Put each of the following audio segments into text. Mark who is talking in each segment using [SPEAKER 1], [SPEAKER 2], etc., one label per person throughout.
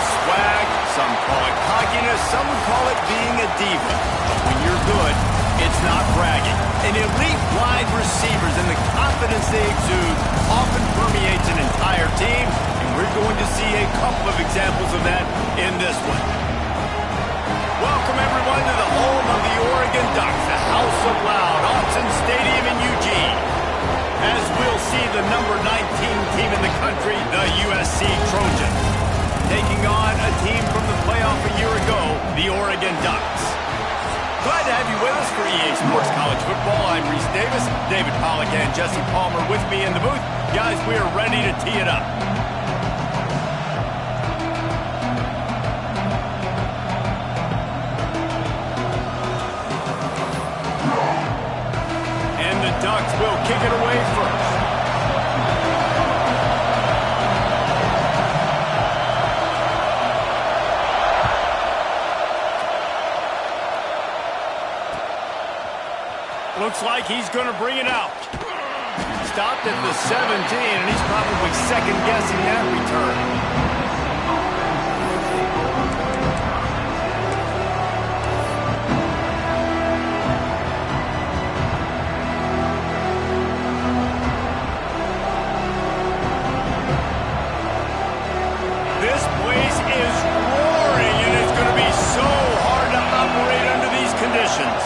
[SPEAKER 1] swag, some call it cockiness, some would call it being a diva. But when you're good, it's not bragging. An elite wide receivers and the confidence they exude often permeates an entire team, and we're going to see a couple of examples of that in this one. Welcome, everyone, to the home of the Oregon Ducks, the House of Loud, Autzen Stadium in Eugene. As we'll see the number 19 team in the country, the USC Trojans, taking on a team from the playoff a year ago, the Oregon Ducks. Glad to have you with us for EA Sports College Football. I'm Reese Davis, David Pollack and Jesse Palmer with me in the booth. Guys, we are ready to tee it up. And the Ducks will kick it away first. Looks like he's going to bring it out. Stopped at the 17, and he's probably second-guessing that return. This place is roaring, and it's going to be so hard to operate under these conditions.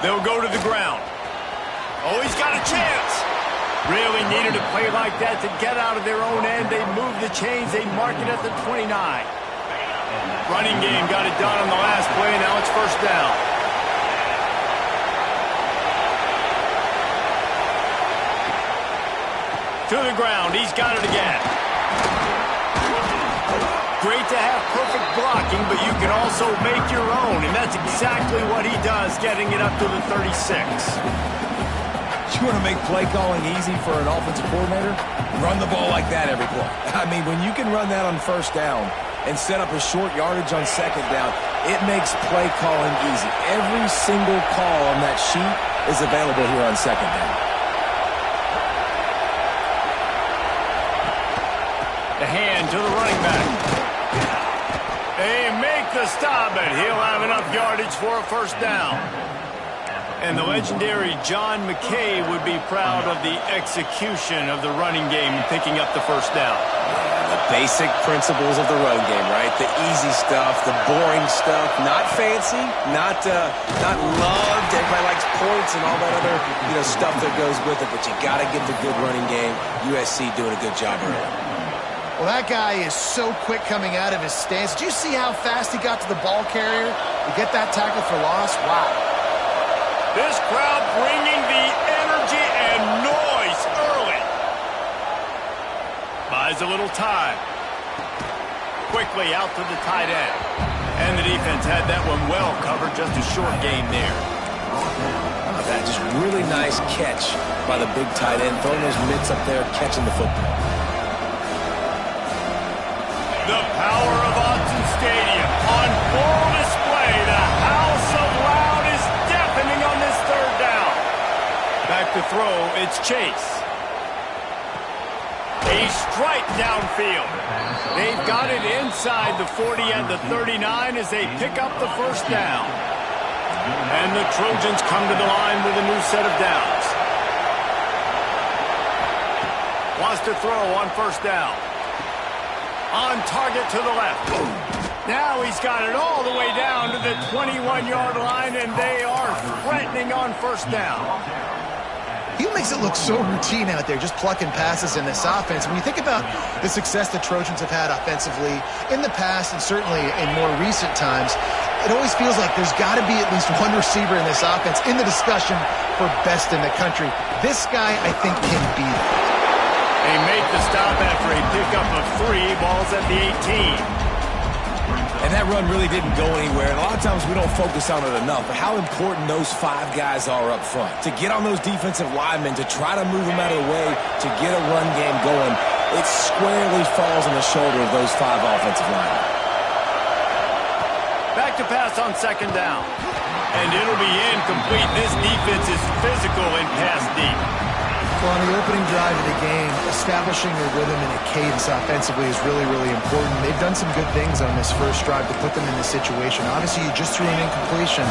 [SPEAKER 1] They'll go to the ground. Oh, he's got a chance. Really needed a play like that to get out of their own end. They move the chains. They mark it at the 29. Running game got it done on the last play. Now it's first down. To the ground. He's got it again. Great to have perfect blocking, but you can also make your own, and that's exactly what he does, getting it up to the 36.
[SPEAKER 2] You want to make play calling easy for an offensive coordinator? Run the ball like that every play. I mean, when you can run that on first down and set up a short yardage on second down, it makes play calling easy. Every single call on that sheet is available here on second down.
[SPEAKER 1] The hand to the running back. They make the stop, and he'll have enough yardage for a first down. And the legendary John McKay would be proud of the execution of the running game and picking up the first down.
[SPEAKER 2] The basic principles of the run game, right? The easy stuff, the boring stuff, not fancy, not loved. Everybody likes points and all that other stuff that goes with it, but you got to get the good running game. USC doing a good job early.
[SPEAKER 3] Well, that guy is so quick coming out of his stance. Did you see how fast he got to the ball carrier to get that tackle for loss? Wow.
[SPEAKER 1] This crowd bringing the energy and noise early. Buys a little time. Quickly out to the tight end. And the defense had that one well covered. Just a short gain there.
[SPEAKER 2] That just really nice catch by the big tight end. Throwing those mitts up there, catching the football.
[SPEAKER 1] The power of Autzen Stadium on full display. The House of Loud is deafening on this third down. Back to throw, it's Chase. A strike downfield. They've got it inside the 40 and the 39 as they pick up the first down. And the Trojans come to the line with a new set of downs. Wants to throw on first down. On target to the left. Now he's got it all the way down to the 21-yard line, and they are threatening on first down.
[SPEAKER 3] He makes it look so routine out there, just plucking passes in this offense. When you think about the success the Trojans have had offensively in the past and certainly in more recent times, it always feels like there's got to be at least one receiver in this offense in the discussion for best in the country. This guy, I think, can be that.
[SPEAKER 1] They make the stop after a pickup of 3. Ball's at the 18.
[SPEAKER 2] And that run really didn't go anywhere. And a lot of times we don't focus on it enough, but how important those 5 guys are up front. To get on those defensive linemen, to try to move them out of the way, to get a run game going, it squarely falls on the shoulder of those 5 offensive linemen.
[SPEAKER 1] Back to pass on second down. And it'll be incomplete. This defense is physical and pass deep.
[SPEAKER 3] Well, on the opening drive of the game, establishing a rhythm and a cadence offensively is really, really important. They've done some good things on this first drive to put them in this situation. Obviously, you just threw an incompletion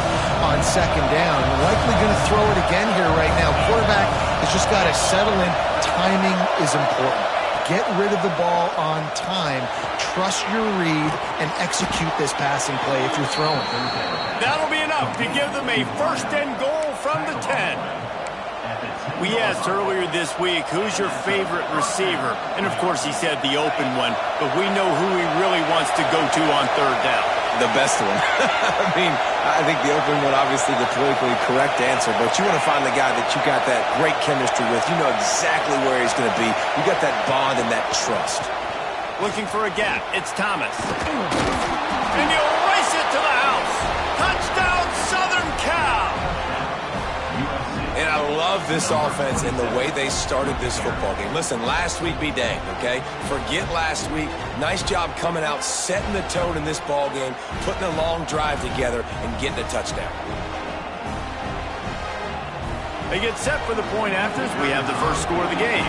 [SPEAKER 3] on second down. You're likely going to throw it again here right now. Quarterback has just got to settle in. Timing is important. Get rid of the ball on time. Trust your read and execute this passing play if you're throwing.
[SPEAKER 1] That'll be enough to give them a first and goal from the 10. We asked earlier this week, who's your favorite receiver? And, of course, he said the open one, but we know who he really wants to go to on third down.
[SPEAKER 2] The best one. I mean, I think the open one, obviously the politically correct answer, but you want to find the guy that you got that great chemistry with. You know exactly where he's going to be. You got that bond and that trust.
[SPEAKER 1] Looking for a gap. It's Thomas. And he'll race it to the house. Touchdown, Southern Cal.
[SPEAKER 2] And I love this offense and the way they started this football game. Listen, last week be danged, okay? Forget last week. Nice job coming out, setting the tone in this ball game, putting a long drive together, and getting a touchdown.
[SPEAKER 1] They get set for the point afters. We have the first score of the game.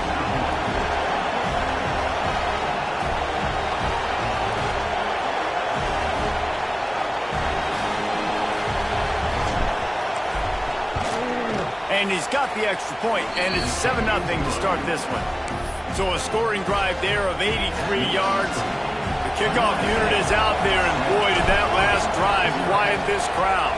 [SPEAKER 1] And he's got the extra point, and it's 7-0 to start this one. So a scoring drive there of 83 yards. The kickoff unit is out there, and boy, did that last drive quiet this crowd.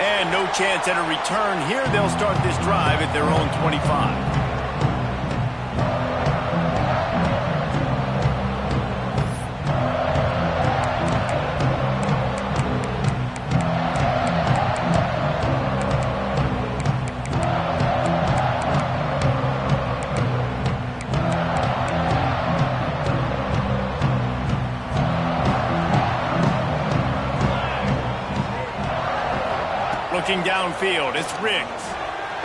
[SPEAKER 1] And no chance at a return here. They'll start this drive at their own 25. Looking downfield, it's Riggs.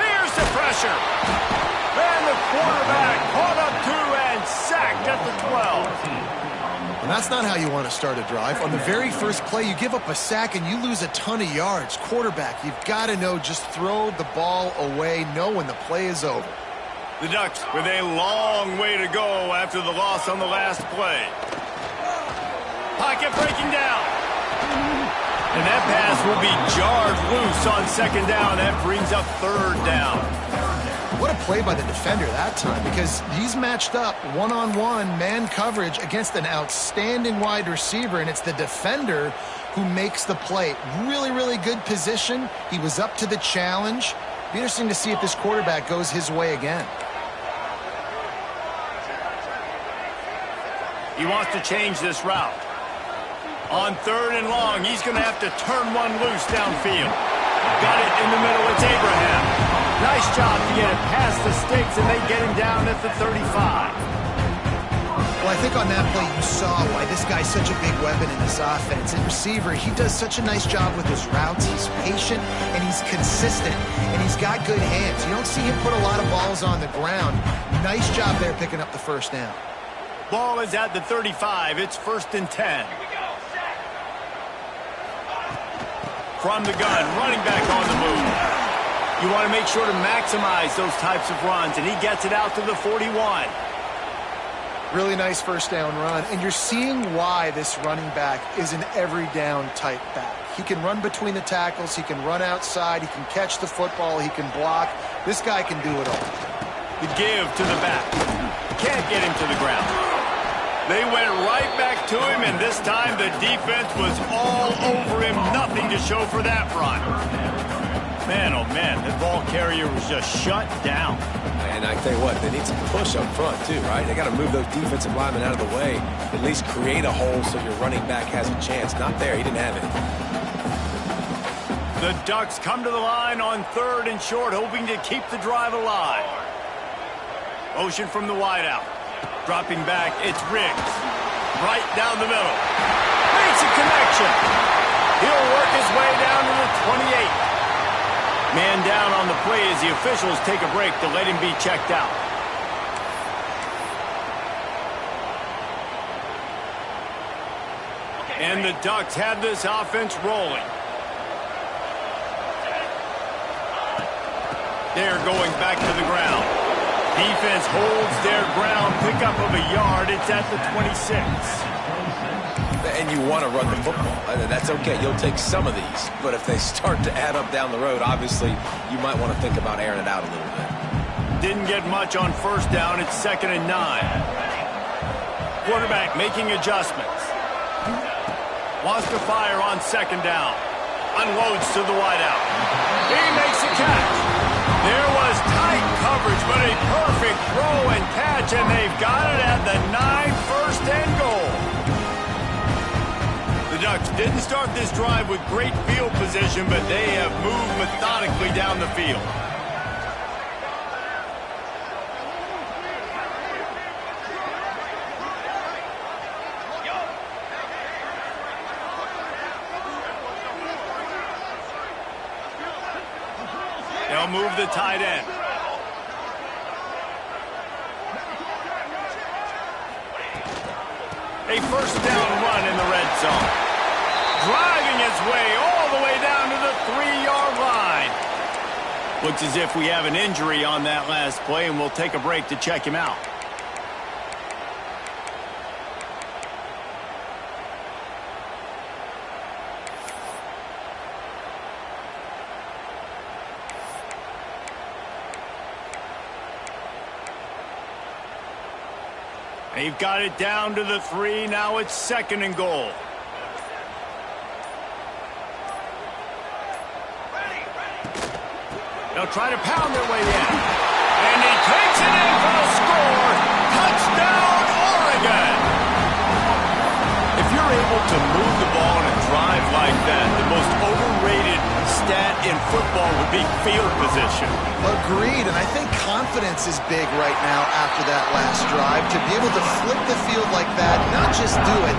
[SPEAKER 1] Here's the pressure. And the quarterback caught up to and sacked at the 12.
[SPEAKER 3] And that's not how you want to start a drive. On the very first play, you give up a sack and you lose a ton of yards. Quarterback, you've got to know, just throw the ball away, know when the play is over.
[SPEAKER 1] The Ducks with a long way to go after the loss on the last play. Pocket breaking down. And that pass will be jarred loose on second down. That brings up third down.
[SPEAKER 3] What a play by the defender that time, because he's matched up one-on-one man coverage against an outstanding wide receiver, and it's the defender who makes the play. Really, really good position. He was up to the challenge. Be interesting to see if this quarterback goes his way again.
[SPEAKER 1] He wants to change this route. On third and long, he's going to have to turn one loose downfield. Got it in the middle. It's Abraham. Nice job to get it past the sticks, and they get him down at the 35.
[SPEAKER 3] Well, I think on that play you saw why this guy's such a big weapon in this offense. And receiver, he does such a nice job with his routes. He's patient, and he's consistent, and he's got good hands. You don't see him put a lot of balls on the ground. Nice job there picking up the first down.
[SPEAKER 1] Ball is at the 35. It's 1st and 10. From the gun, running back on the move. You want to make sure to maximize those types of runs, and he gets it out to the 41.
[SPEAKER 3] Really nice first down run, and you're seeing why this running back is an every down type back. He can run between the tackles, he can run outside, he can catch the football, he can block. This guy can do it all.
[SPEAKER 1] The give to the back. Can't get him to the ground. They went right back to him, and this time the defense was all over him. Nothing to show for that run. Man, oh man, the ball carrier was just shut down.
[SPEAKER 2] And I tell you what, they need some push up front too, right? They got to move those defensive linemen out of the way, at least create a hole so your running back has a chance. Not there, he didn't have it.
[SPEAKER 1] The Ducks come to the line on third and short, hoping to keep the drive alive. Motion from the wideout. Dropping back, it's Riggs. Right down the middle. Makes a connection. He'll work his way down to the 28. Man down on the play as the officials take a break to let him be checked out. And the Ducks have this offense rolling. They're going back to the ground. Defense holds their ground, pickup of a yard. It's at the 26.
[SPEAKER 2] And you want to run the football. That's okay. You'll take some of these. But if they start to add up down the road, obviously, you might want to think about airing it out a little bit.
[SPEAKER 1] Didn't get much on first down. It's 2nd and 9. Quarterback making adjustments. Wants to fire on 2nd down. Unloads to the wideout. He makes a catch. There was tight coverage, but a perfect throw and catch, and they've got it at the 9, 1st and goal. The Ducks didn't start this drive with great field position, but they have moved methodically down the field. They'll move the tight end. A 1st down run in the red zone. Driving its way all the way down to the 3-yard line. Looks as if we have an injury on that last play, and we'll take a break to check him out. They've got it down to the 3. Now it's 2nd and goal. They'll try to pound their way in. And he takes it in for a score. Touchdown, Oregon! If you're able to move the ball in a drive like that, the most overrated stat in football would be field position.
[SPEAKER 3] Agreed, and I think confidence is big right now after that last drive. To be able to flip the field like that, not just do it,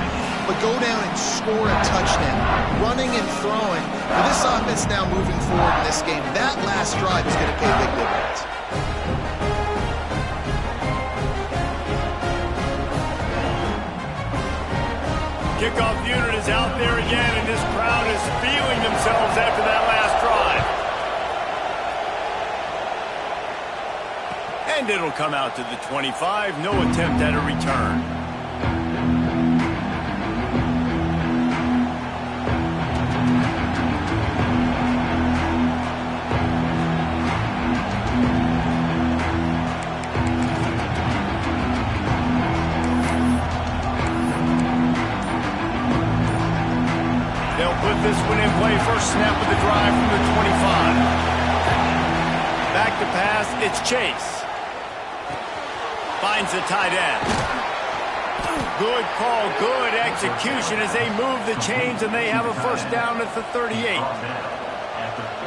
[SPEAKER 3] but go down and score a touchdown. Running and throwing. For this offense now moving forward in this game, that last drive is going to pay big dividends.
[SPEAKER 1] Kickoff unit is out there again, and this crowd is feeling themselves after that last drive. And it'll come out to the 25. No attempt at a return. Put this one in play. First snap of the drive from the 25. Back to pass. It's Chase. Finds the tight end. Good call. Good execution as they move the chains, and they have a 1st down at the 38.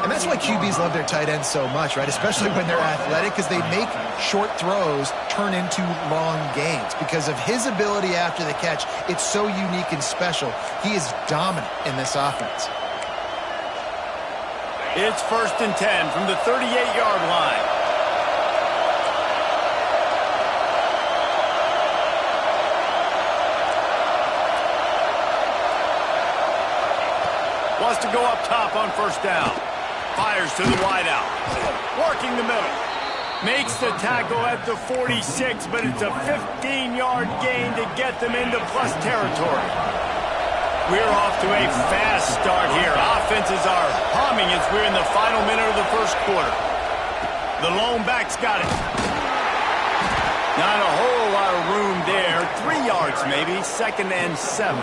[SPEAKER 3] And that's why QBs love their tight ends so much, right? Especially when they're athletic, because they make short throws turn into long gains. Because of his ability after the catch, it's so unique and special. He is dominant in this offense.
[SPEAKER 1] It's 1st and 10 from the 38-yard line. Wants to go up top on 1st down. Fires to the wideout. Working the middle. Makes the tackle at the 46, but it's a 15-yard gain to get them into plus territory. We're off to a fast start here. Offenses are humming as we're in the final minute of the 1st quarter. The lone back's got it. Not a whole lot of room there. 3 yards maybe. 2nd and 7.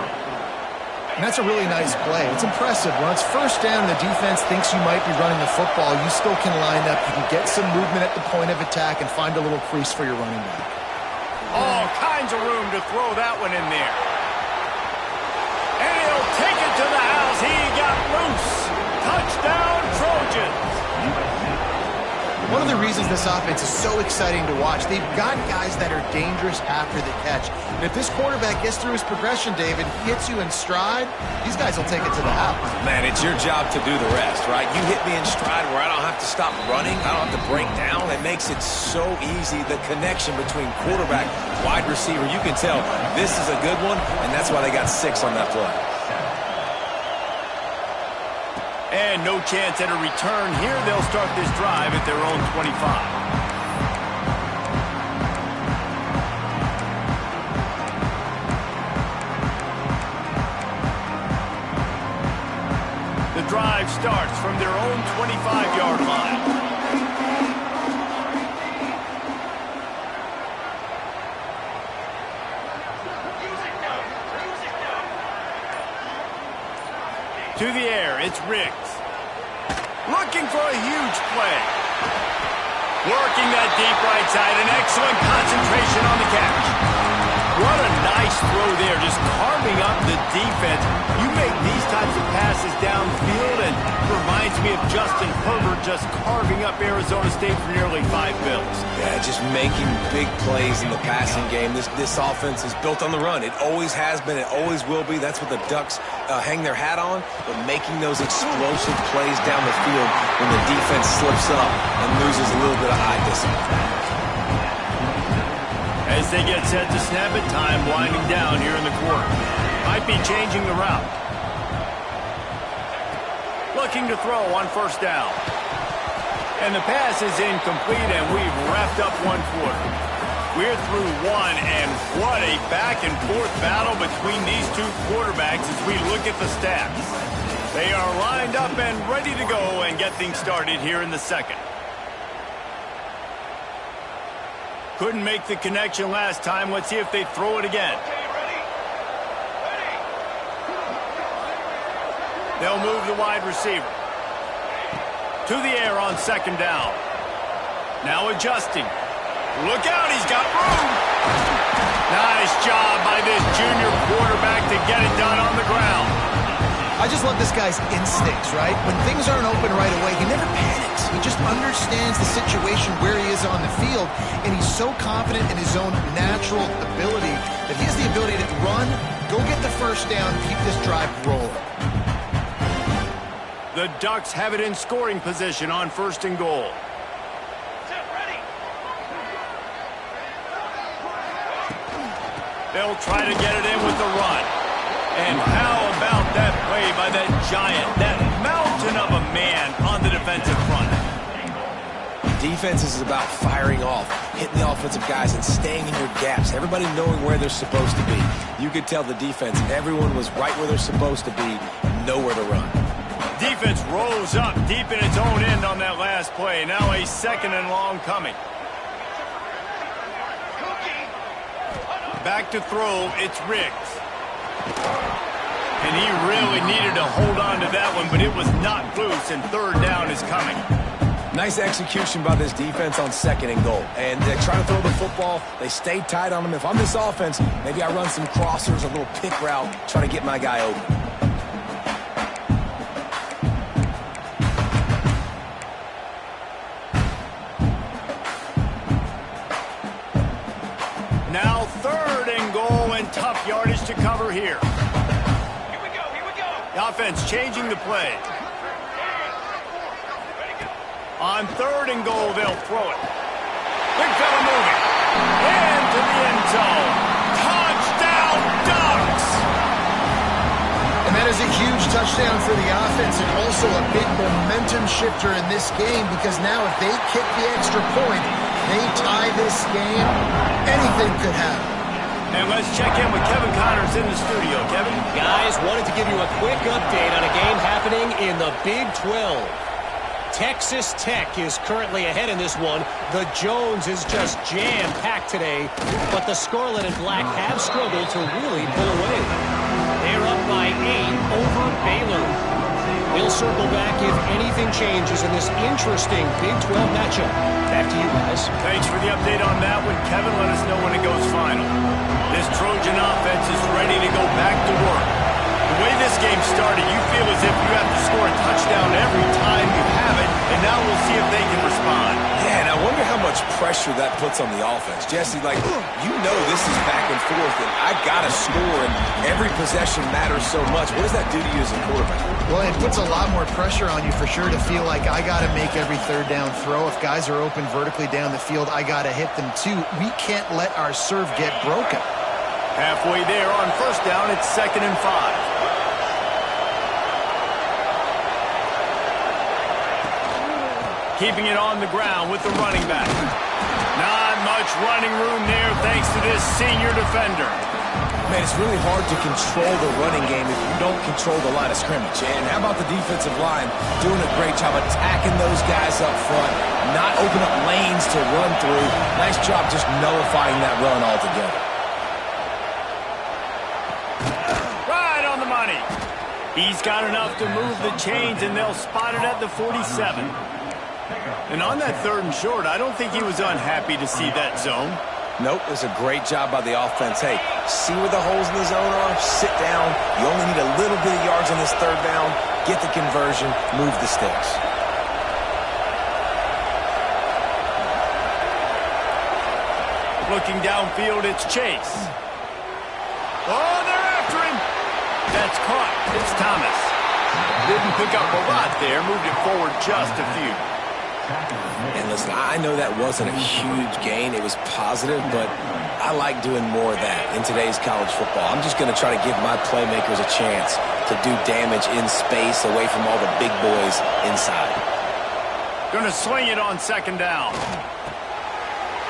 [SPEAKER 3] And that's a really nice play. It's impressive. When it's 1st down, the defense thinks you might be running the football. You still can line up. You can get some movement at the point of attack and find a little crease for your running back.
[SPEAKER 1] All kinds of room to throw that one in there. And he'll take it to the house. He got loose. Touchdown, Trojans.
[SPEAKER 3] One of the reasons this offense is so exciting to watch, they've got guys that are dangerous after the catch. And if this quarterback gets through his progression, David, hits you in stride, these guys will take it to the house.
[SPEAKER 2] Man, it's your job to do the rest, right? You hit me in stride where I don't have to stop running. I don't have to break down. It makes it so easy. The connection between quarterback, wide receiver, you can tell this is a good one, and that's why they got 6 on that play.
[SPEAKER 1] And no chance at a return here. They'll start this drive at their own 25. The drive starts from their own 25-yard line. To the air, it's Riggs. Looking for a huge play. Working that deep right side, an excellent concentration on the catch. What a nice throw there, just carving up the defense. You make these types of passes downfield, and it reminds me of Justin Herbert just carving up Arizona State for nearly 5 bills.
[SPEAKER 2] Yeah, just making big plays in the passing game. This offense is built on the run. It always has been. It always will be. That's what the Ducks hang their hat on, but making those explosive plays down the field when the defense slips up and loses a little bit of eye discipline.
[SPEAKER 1] As they get set to snap it, time winding down here in the quarter. Might be changing the route. Looking to throw on first down. And the pass is incomplete, and we've wrapped up one quarter. We're through one, and what a back-and-forth battle between these two quarterbacks as we look at the stats. They are lined up and ready to go and get things started here in the second. Couldn't make the connection last time. Let's see if they throw it again. They'll move the wide receiver. To the air on second down. Now adjusting. Look out, he's got room. Nice job by this junior quarterback to get it done on the ground.
[SPEAKER 3] I just love this guy's instincts, right? When things aren't open right away, he never panics. He just understands the situation where he is on the field, and he's so confident in his own natural ability that he has the ability to run, go get the first down, keep this drive rolling.
[SPEAKER 1] The Ducks have it in scoring position on first and goal. They'll try to get it in with the run. And how about that play by that giant, that mountain of a man on the defensive front?
[SPEAKER 2] Defense is about firing off, hitting the offensive guys and staying in your gaps. Everybody knowing where they're supposed to be. You could tell the defense, everyone was right where they're supposed to be, nowhere to run.
[SPEAKER 1] Defense rose up deep in its own end on that last play. Now a second and long coming. Back to throw, it's Riggs. And he really needed to hold on to that one, but it was knocked loose, and third down is coming.
[SPEAKER 2] Nice execution by this defense on second and goal. And they try to throw the football. They stay tight on them. If I'm this offense, maybe I run some crossers, a little pick route, try to get my guy open.
[SPEAKER 1] Now third and goal, and tough yardage to cover here. The offense changing the play. On third and goal, they'll throw it. Big fella moving. Into the end zone. Touchdown, Ducks!
[SPEAKER 3] And that is a huge touchdown for the offense and also a big momentum shifter in this game because now if they kick the extra point, they tie this game, anything could happen.
[SPEAKER 1] And let's check in with Kevin Connors in the studio. Kevin?
[SPEAKER 4] Guys, wanted to give you a quick update on a game happening in the Big 12. Texas Tech is currently ahead in this one. The Jones is just jam-packed today, but the Scarlet and Black have struggled to really pull away. They're up by 8 over Baylor. We'll circle back if anything changes in this interesting Big 12 matchup. Back to you guys.
[SPEAKER 1] Thanks for the update on that one. Kevin, let us know when it goes final. This Trojan offense is ready to go back to work. The way this game started, you feel as if you have to score a touchdown every time you have it, and now we'll see if they can respond.
[SPEAKER 2] Yeah, and I wonder how much pressure that puts on the offense. Jesse, like, you know this is back and forth, and I got to score, and every possession matters so much. What does that do to you as a quarterback?
[SPEAKER 3] Well, it puts a lot more pressure on you for sure to feel like I got to make every third down throw. If guys are open vertically down the field, I got to hit them too. We can't let our serve get broken.
[SPEAKER 1] Halfway there on first down, it's 2nd and 5. keeping it on the ground with the running back. Not much running room there thanks to this senior defender.
[SPEAKER 2] Man, it's really hard to control the running game if you don't control the line of scrimmage. And how about the defensive line doing a great job attacking those guys up front, not open up lanes to run through. Nice job just nullifying that run altogether.
[SPEAKER 1] Right on the money. He's got enough to move the chains, and they'll spot it at the 47. And on that 3rd and short, I don't think he was unhappy to see that zone.
[SPEAKER 2] Nope, it was a great job by the offense. Hey, see where the holes in the zone are, sit down. You only need a little bit of yards on this 3rd down, get the conversion, move the sticks.
[SPEAKER 1] Looking downfield, it's Chase. Oh, they're after him. That's caught. It's Thomas. Didn't pick up a lot there, moved it forward just a few.
[SPEAKER 2] And listen, I know that wasn't a huge gain. It was positive, but I like doing more of that in today's college football. I'm just going to try to give my playmakers a chance to do damage in space away from all the big boys inside.
[SPEAKER 1] Going to swing it on 2nd down.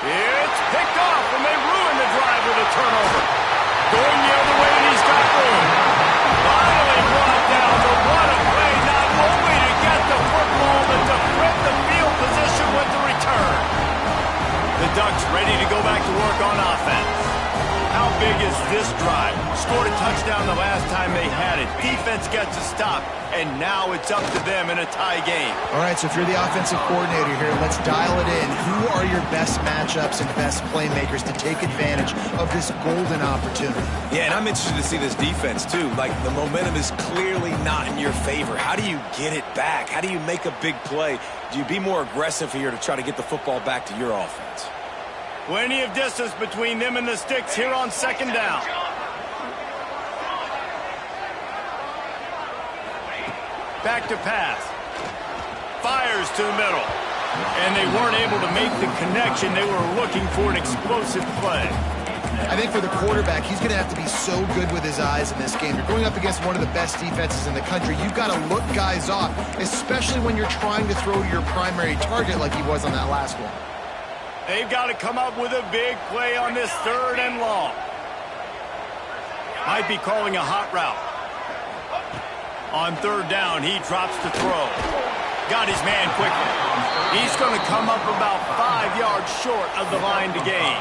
[SPEAKER 1] It's picked off, and they ruin the drive with a turnover. Going the other way, and he's got room. Finally brought down, but what a play, not only to get the football, but to flip the field position with the return. The Ducks ready to go back to work on offense. How big is this drive? Scored a touchdown the last time they had it. Defense gets a stop, and now it's up to them in a tie game.
[SPEAKER 3] All right, so if you're the offensive coordinator here, let's dial it in. Who are your best matchups and best playmakers to take advantage of this golden opportunity?
[SPEAKER 2] Yeah, and I'm interested to see this defense, too. Like, the momentum is clearly not in your favor. How do you get it back? How do you make a big play? Do you be more aggressive here to try to get the football back to your offense?
[SPEAKER 1] Plenty of distance between them and the sticks here on 2nd down. Back to pass. Fires to the middle. And they weren't able to make the connection. They were looking for an explosive play.
[SPEAKER 3] I think for the quarterback, he's going to have to be so good with his eyes in this game. You're going up against one of the best defenses in the country. You've got to look guys off, especially when you're trying to throw to your primary target like he was on that last one.
[SPEAKER 1] They've got to come up with a big play on this 3rd and long. Might be calling a hot route. On 3rd down, he drops to throw. Got his man quickly. He's going to come up about 5 yards short of the line to gain.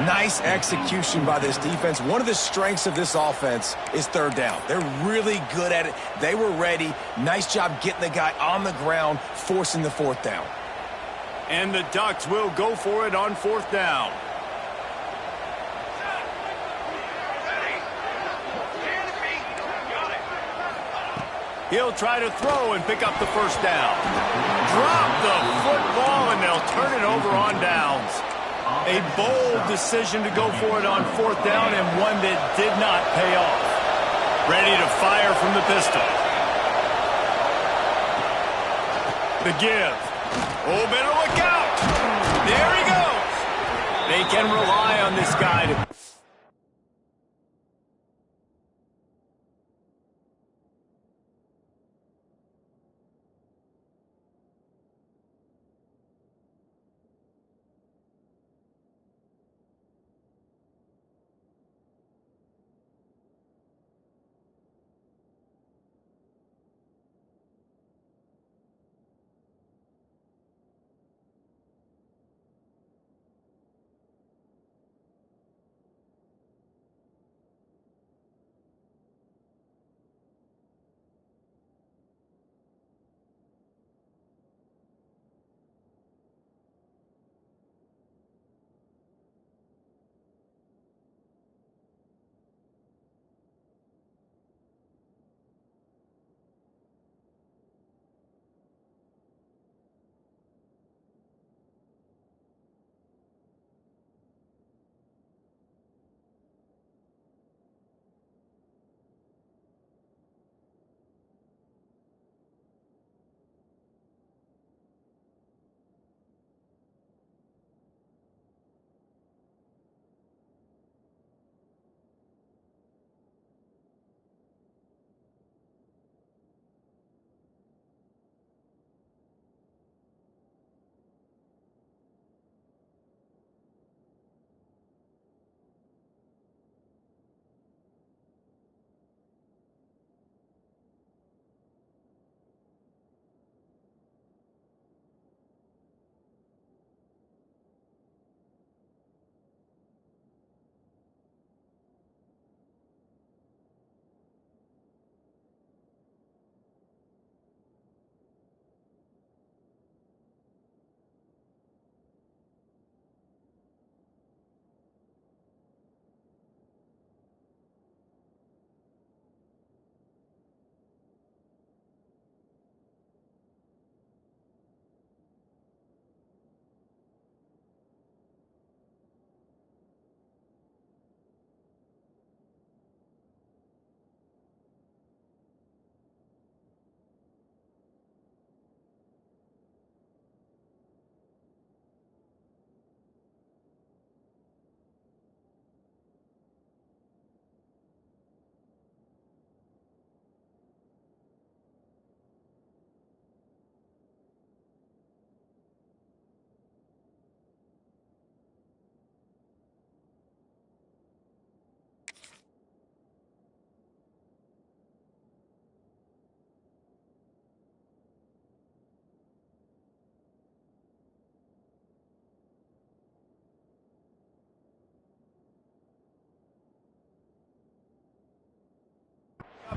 [SPEAKER 2] Nice execution by this defense. One of the strengths of this offense is 3rd down. They're really good at it. They were ready. Nice job getting the guy on the ground, forcing the 4th down.
[SPEAKER 1] And the Ducks will go for it on 4th down. He'll try to throw and pick up the 1st down. Drop the football, and they'll turn it over on downs. A bold decision to go for it on 4th down, and one that did not pay off. Ready to fire from the pistol. The give. Oh, better look out. There he goes. They can rely on this guy to...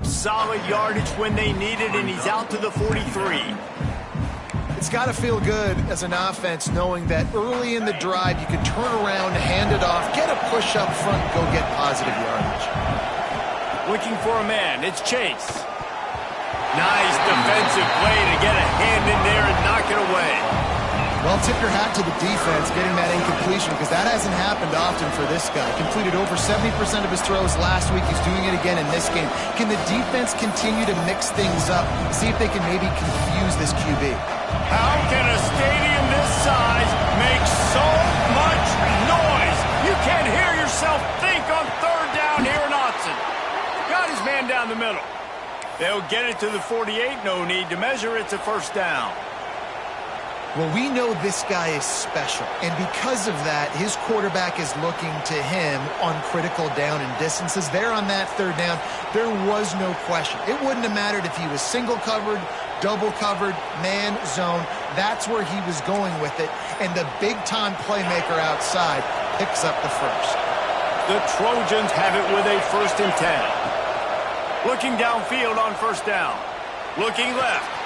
[SPEAKER 1] Solid yardage when they need it, and he's out to the 43.
[SPEAKER 3] It's got to feel good as an offense knowing that early in the drive you can turn around, hand it off, get a push up front, and go get positive yardage.
[SPEAKER 1] Looking for a man. It's Chase. Nice defensive play to get a hand in there and knock it away.
[SPEAKER 3] Well, tip your hat to the defense getting that incompletion because that hasn't happened often for this guy. Completed over 70% of his throws last week. He's doing it again in this game. Can the defense continue to mix things up, see if they can maybe confuse this QB?
[SPEAKER 1] How can a stadium this size make so much noise? You can't hear yourself think on third down here in Austin. Got his man down the middle. They'll get it to the 48. No need to measure. It's a first down.
[SPEAKER 3] Well, we know this guy is special, and because of that, his quarterback is looking to him on critical down and distances. There on that third down, there was no question. It wouldn't have mattered if he was single covered, double covered, man, zone. That's where he was going with it, and the big-time playmaker outside picks up the first.
[SPEAKER 1] The Trojans have it with a 1st and 10. Looking downfield on first down. Looking left.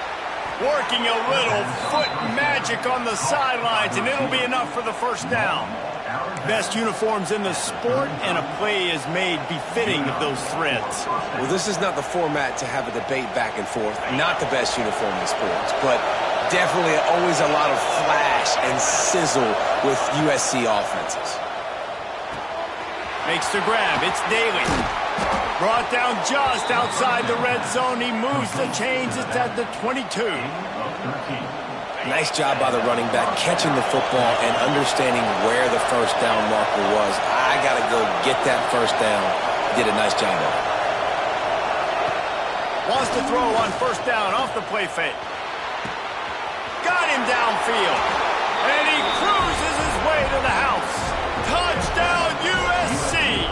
[SPEAKER 1] Working a little foot magic on the sidelines, and it'll be enough for the first down. Best uniforms in the sport, and a play is made befitting of those threads.
[SPEAKER 2] Well, this is not the format to have a debate back and forth. Not the best uniform in sports, but definitely always a lot of flash and sizzle with USC offenses.
[SPEAKER 1] Makes the grab. It's Daly. Brought down just outside the red zone. He moves the chains. It's at the 22.
[SPEAKER 2] Nice job by the running back, catching the football and understanding where the first down marker was. I got to go get that first down. Did a nice job of it.
[SPEAKER 1] Wants to throw on first down off the play fake. Got him downfield. And he cruises his way to the house. Touchdown, USC!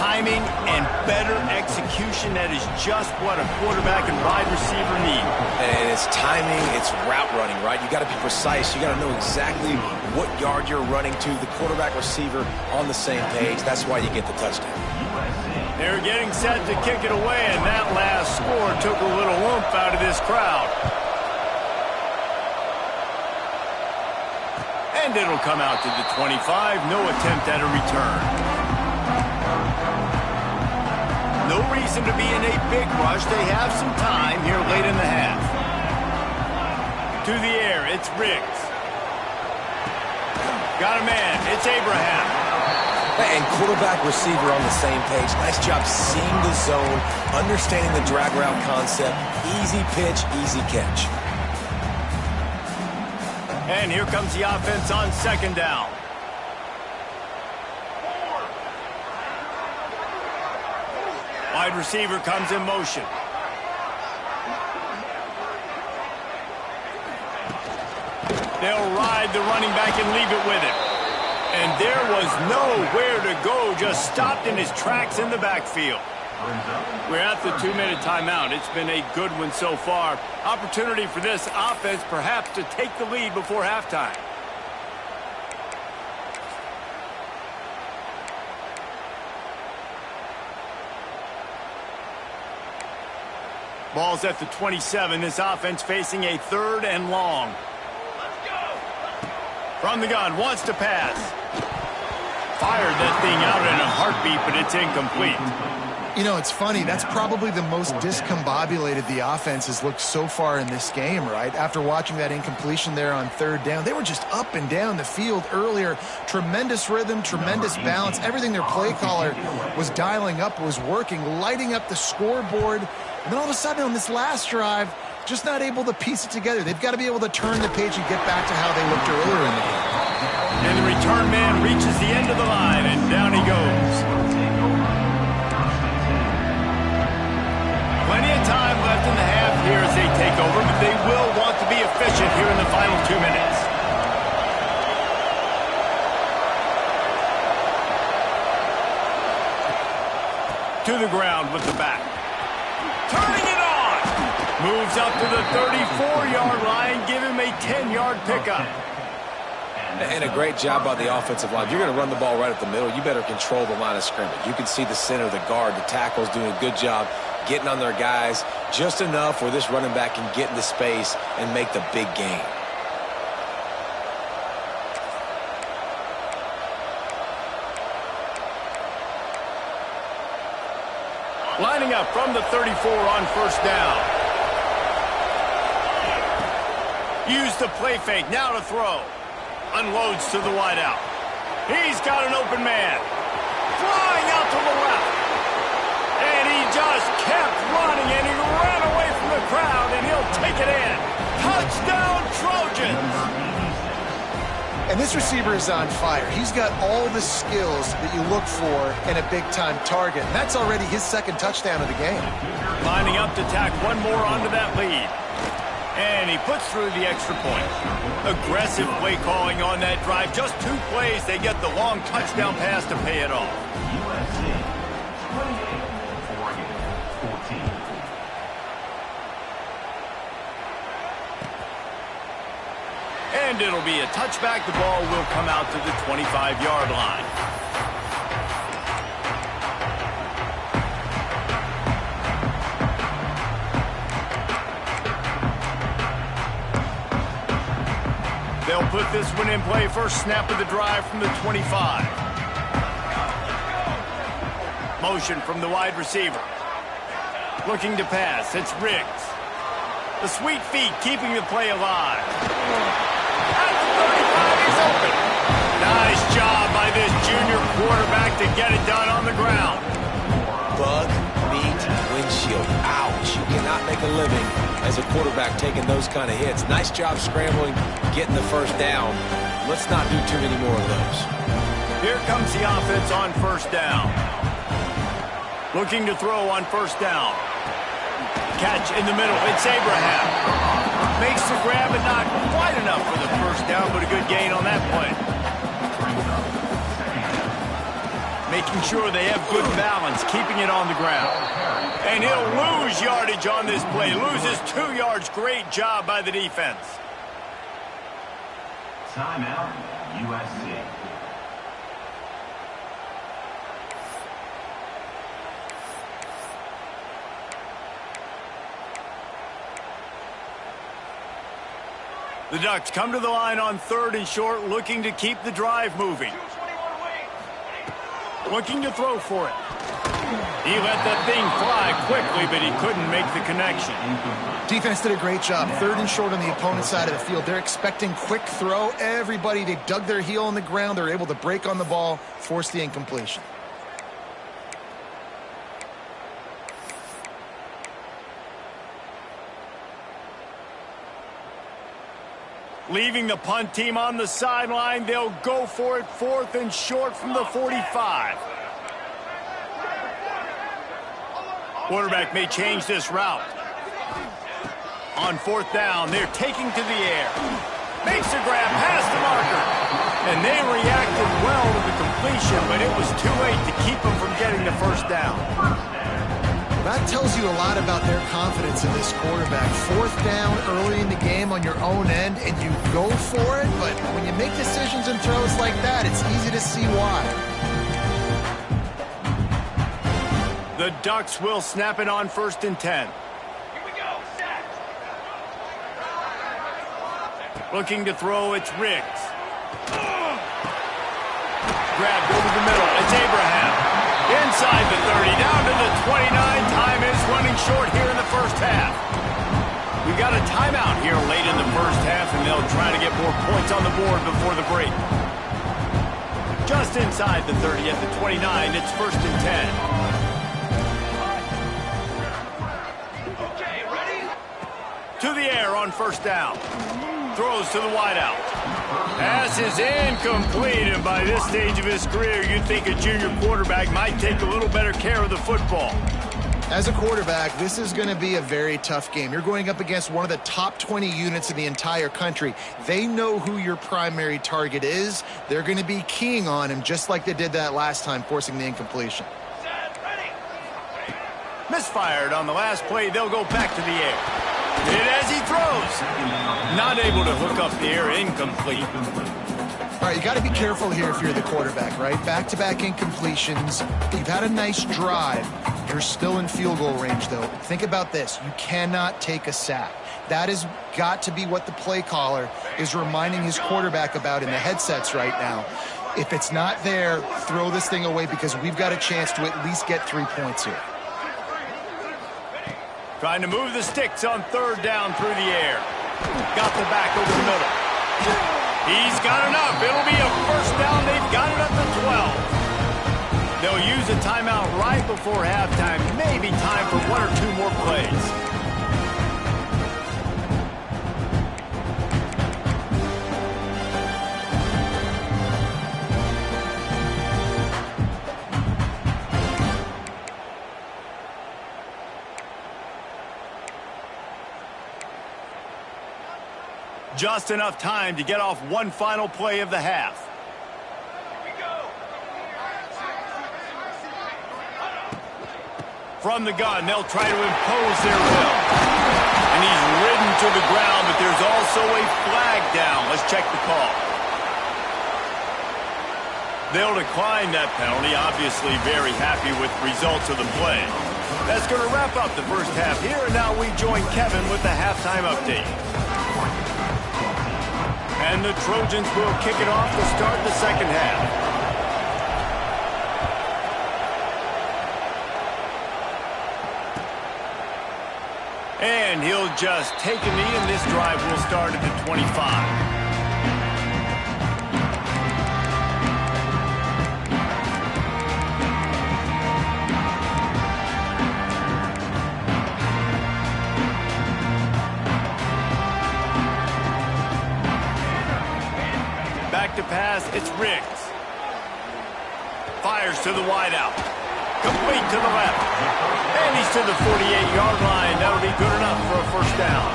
[SPEAKER 1] Timing and better execution, that is just what a quarterback and wide receiver need.
[SPEAKER 2] And it's timing, it's route running, right? You got to be precise. You got to know exactly what yard you're running to. The quarterback receiver on the same page. That's why you get the touchdown.
[SPEAKER 1] They're getting set to kick it away, and that last score took a little oomph out of this crowd. And it'll come out to the 25. No attempt at a return. No reason to be in a big rush. They have some time here late in the half. To the air, it's Riggs. Got a man, it's Abraham.
[SPEAKER 2] And quarterback receiver on the same page. Nice job seeing the zone, understanding the drag route concept. Easy pitch, easy catch.
[SPEAKER 1] And here comes the offense on second down. Wide receiver comes in motion. They'll ride the running back and leave it with him. And there was nowhere to go, just stopped in his tracks in the backfield. We're at the 2-minute timeout. It's been a good one so far. Opportunity for this offense perhaps to take the lead before halftime. Ball's at the 27. This offense facing a 3rd and long. Let's go. From the gun, wants to pass. Fired that thing out in a heartbeat, but it's incomplete.
[SPEAKER 3] You know, it's funny. That's probably the most discombobulated the offense has looked so far in this game, right? After watching that incompletion there on third down, they were just up and down the field earlier. Tremendous rhythm, tremendous balance. Everything their play caller was dialing up was working, lighting up the scoreboard. And then all of a sudden on this last drive, just not able to piece it together. They've got to be able to turn the page and get back to how they looked earlier in the game.
[SPEAKER 1] And the return man reaches the end of the line, and down he goes. Plenty of time left in the half here as they take over, but they will want to be efficient here in the final 2 minutes. To the ground with the back. Turning it on! Moves up to the 34-yard line, give him a 10-yard pickup.
[SPEAKER 2] And a great job by the offensive line. You're going to run the ball right at the middle. You better control the line of scrimmage. You can see the center, the guard, the tackles doing a good job getting on their guys just enough where this running back can get into space and make the big gain.
[SPEAKER 1] Lining up from the 34 on first down. Use the play fake, now to throw. Unloads to the wideout. He's got an open man. Flying out to the left. And he just kept running, and he ran away from the crowd, and he'll take it in. Touchdown, Trojans!
[SPEAKER 3] And this receiver is on fire. He's got all the skills that you look for in a big-time target. And that's already his second touchdown of the game.
[SPEAKER 1] Lining up to tack one more onto that lead. And he puts through the extra point. Aggressive play calling on that drive. Just 2 plays, they get the long touchdown pass to pay it off.
[SPEAKER 5] USC 28-14.
[SPEAKER 1] And it'll be a touchback. The ball will come out to the 25-yard line. They'll put this one in play. First snap of the drive from the 25. Motion from the wide receiver. Looking to pass. It's Riggs. The sweet feet keeping the play alive. At the 35, he's open. Nice job by this junior quarterback to get it done on the ground.
[SPEAKER 2] Bug, beat, windshield. Ouch. You cannot make a living as a quarterback taking those kind of hits. Nice job scrambling, getting the first down. Let's not do too many more of those.
[SPEAKER 1] Here comes the offense on first down. Looking to throw on first down. Catch in the middle. It's Abraham. Makes the grab, but not quite enough for the first down, but a good gain on that play. Making sure they have good balance, keeping it on the ground. And he'll lose yardage on this play. Loses 2 yards. Great job by the defense.
[SPEAKER 5] Timeout, USC.
[SPEAKER 1] The Ducks come to the line on 3rd and short, looking to keep the drive moving. Looking to throw for it. He let that thing fly quickly, but he couldn't make the connection.
[SPEAKER 3] Defense did a great job. 3rd and short on the opponent's side of the field. They're expecting quick throw. Everybody, they dug their heel on the ground. They're able to break on the ball, force the incompletion.
[SPEAKER 1] Leaving the punt team on the sideline. They'll go for it. 4th and short from the 45. Quarterback may change this route. On 4th down, they're taking to the air. Makes a grab past the marker. And they reacted well to the completion, but it was too late to keep them from getting the first down.
[SPEAKER 3] That tells you a lot about their confidence in this quarterback. 4th down early in the game on your own end, and you go for it, but when you make decisions and throws like that, it's easy to see why.
[SPEAKER 1] The Ducks will snap it on 1st and 10.
[SPEAKER 5] Here we go, set.
[SPEAKER 1] Looking to throw, it's Riggs. Grabbed over the middle, it's Abraham. Inside the 30, down to the 29. Time is running short here in the first half. We got a timeout here late in the first half, and they'll try to get more points on the board before the break. Just inside the 30 at the 29, it's 1st and 10.
[SPEAKER 5] Okay, ready?
[SPEAKER 1] To the air on 1st down. Throws to the wideout. Pass is incomplete, and by this stage of his career, you'd think a junior quarterback might take a little better care of the football.
[SPEAKER 3] As a quarterback, this is going to be a very tough game. You're going up against one of the top 20 units in the entire country. They know who your primary target is. They're going to be keying on him just like they did that last time, forcing the incompletion.
[SPEAKER 5] Set, ready.
[SPEAKER 1] Misfired on the last play. They'll go back to the air. And as he throws, not able to hook up the air, incomplete.
[SPEAKER 3] All right, you got to be careful here if you're the quarterback, right? Back-to-back incompletions. You've had a nice drive. You're still in field goal range, though. Think about this. You cannot take a sack. That has got to be what the play caller is reminding his quarterback about in the headsets right now. If it's not there, throw this thing away because we've got a chance to at least get 3 points here.
[SPEAKER 1] Trying to move the sticks on third down through the air. Got the back over the middle. He's got enough. It'll be a first down. They've got it up to 12. They'll use a timeout right before halftime. Maybe time for 1 or 2 more plays. Just enough time to get off one final play of the half. From the gun, they'll try to impose their will. And he's ridden to the ground, but there's also a flag down. Let's check the call. They'll decline that penalty, obviously very happy with results of the play. That's going to wrap up the first half here, and now we join Kevin with the halftime update. And the Trojans will kick it off to start the second half. And he'll just take a knee, and this drive will start at the 25. To pass, it's Riggs. Fires to the wideout. Complete to the left. And he's to the 48-yard line. That'll be good enough for a first down.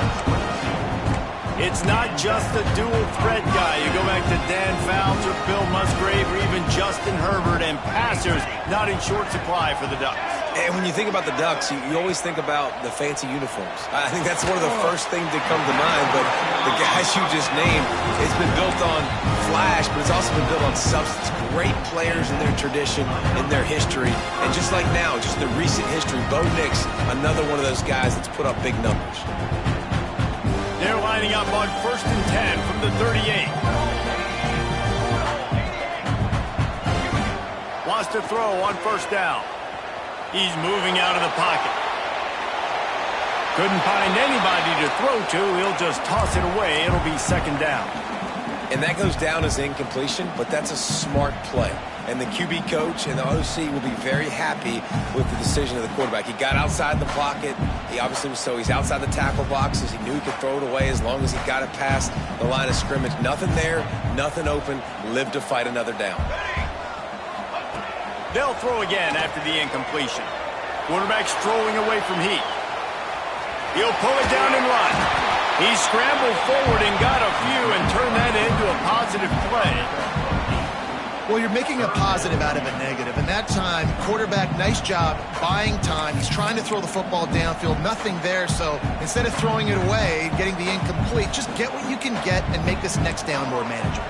[SPEAKER 1] It's not just a dual threat guy. You go back to Dan Fouts or Bill Musgrave or even Justin Herbert, and passers not in short supply for the Ducks.
[SPEAKER 2] And when you think about the Ducks, you always think about the fancy uniforms. I think that's one of the first things that come to mind, but the guys you just named, it's been built on flash, but it's also been built on substance. Great players in their tradition, in their history, and just like now, just the recent history, Bo Nix, another one of those guys that's put up big numbers.
[SPEAKER 1] They're lining up on 1st and 10 from the 38. Wants to throw on first down. He's moving out of the pocket. Couldn't find anybody to throw to. He'll just toss it away. It'll be second down.
[SPEAKER 2] And that goes down as incompletion, but that's a smart play. And the QB coach and the OC will be very happy with the decision of the quarterback. He got outside the pocket. He obviously was he's outside the tackle boxes. He knew he could throw it away as long as he got it past the line of scrimmage. Nothing there, nothing open. Live to fight another down.
[SPEAKER 1] They'll throw again after the incompletion. Quarterback strolling away from heat. He'll pull it down and run. He scrambled forward and got a few and turned that into a positive play.
[SPEAKER 3] Well, you're making a positive out of a negative. And that time, quarterback, nice job buying time. He's trying to throw the football downfield. Nothing there. So instead of throwing it away, getting the incomplete, just get what you can get and make this next down more manageable.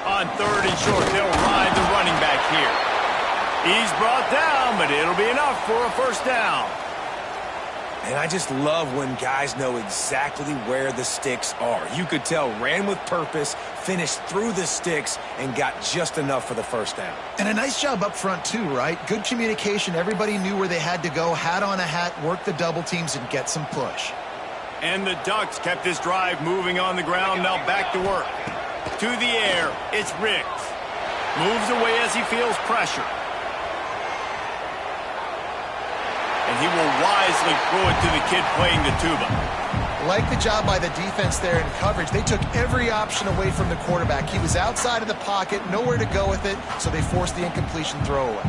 [SPEAKER 1] On 3rd and short, they'll ride the running back here. He's brought down, but it'll be enough for a first down.
[SPEAKER 2] And I just love when guys know exactly where the sticks are. You could tell, ran with purpose, finished through the sticks, and got just enough for the first down.
[SPEAKER 3] And a nice job up front, too, right? Good communication. Everybody knew where they had to go, hat on a hat, work the double teams, and get some push.
[SPEAKER 1] And the Ducks kept this drive moving on the ground. Now back to work. To the air, it's Riggs. Moves away as he feels pressure. And he will wisely throw it to the kid playing the tuba.
[SPEAKER 3] Like the job by the defense there in coverage. They took every option away from the quarterback. He was outside of the pocket, nowhere to go with it, so they forced the incompletion throwaway.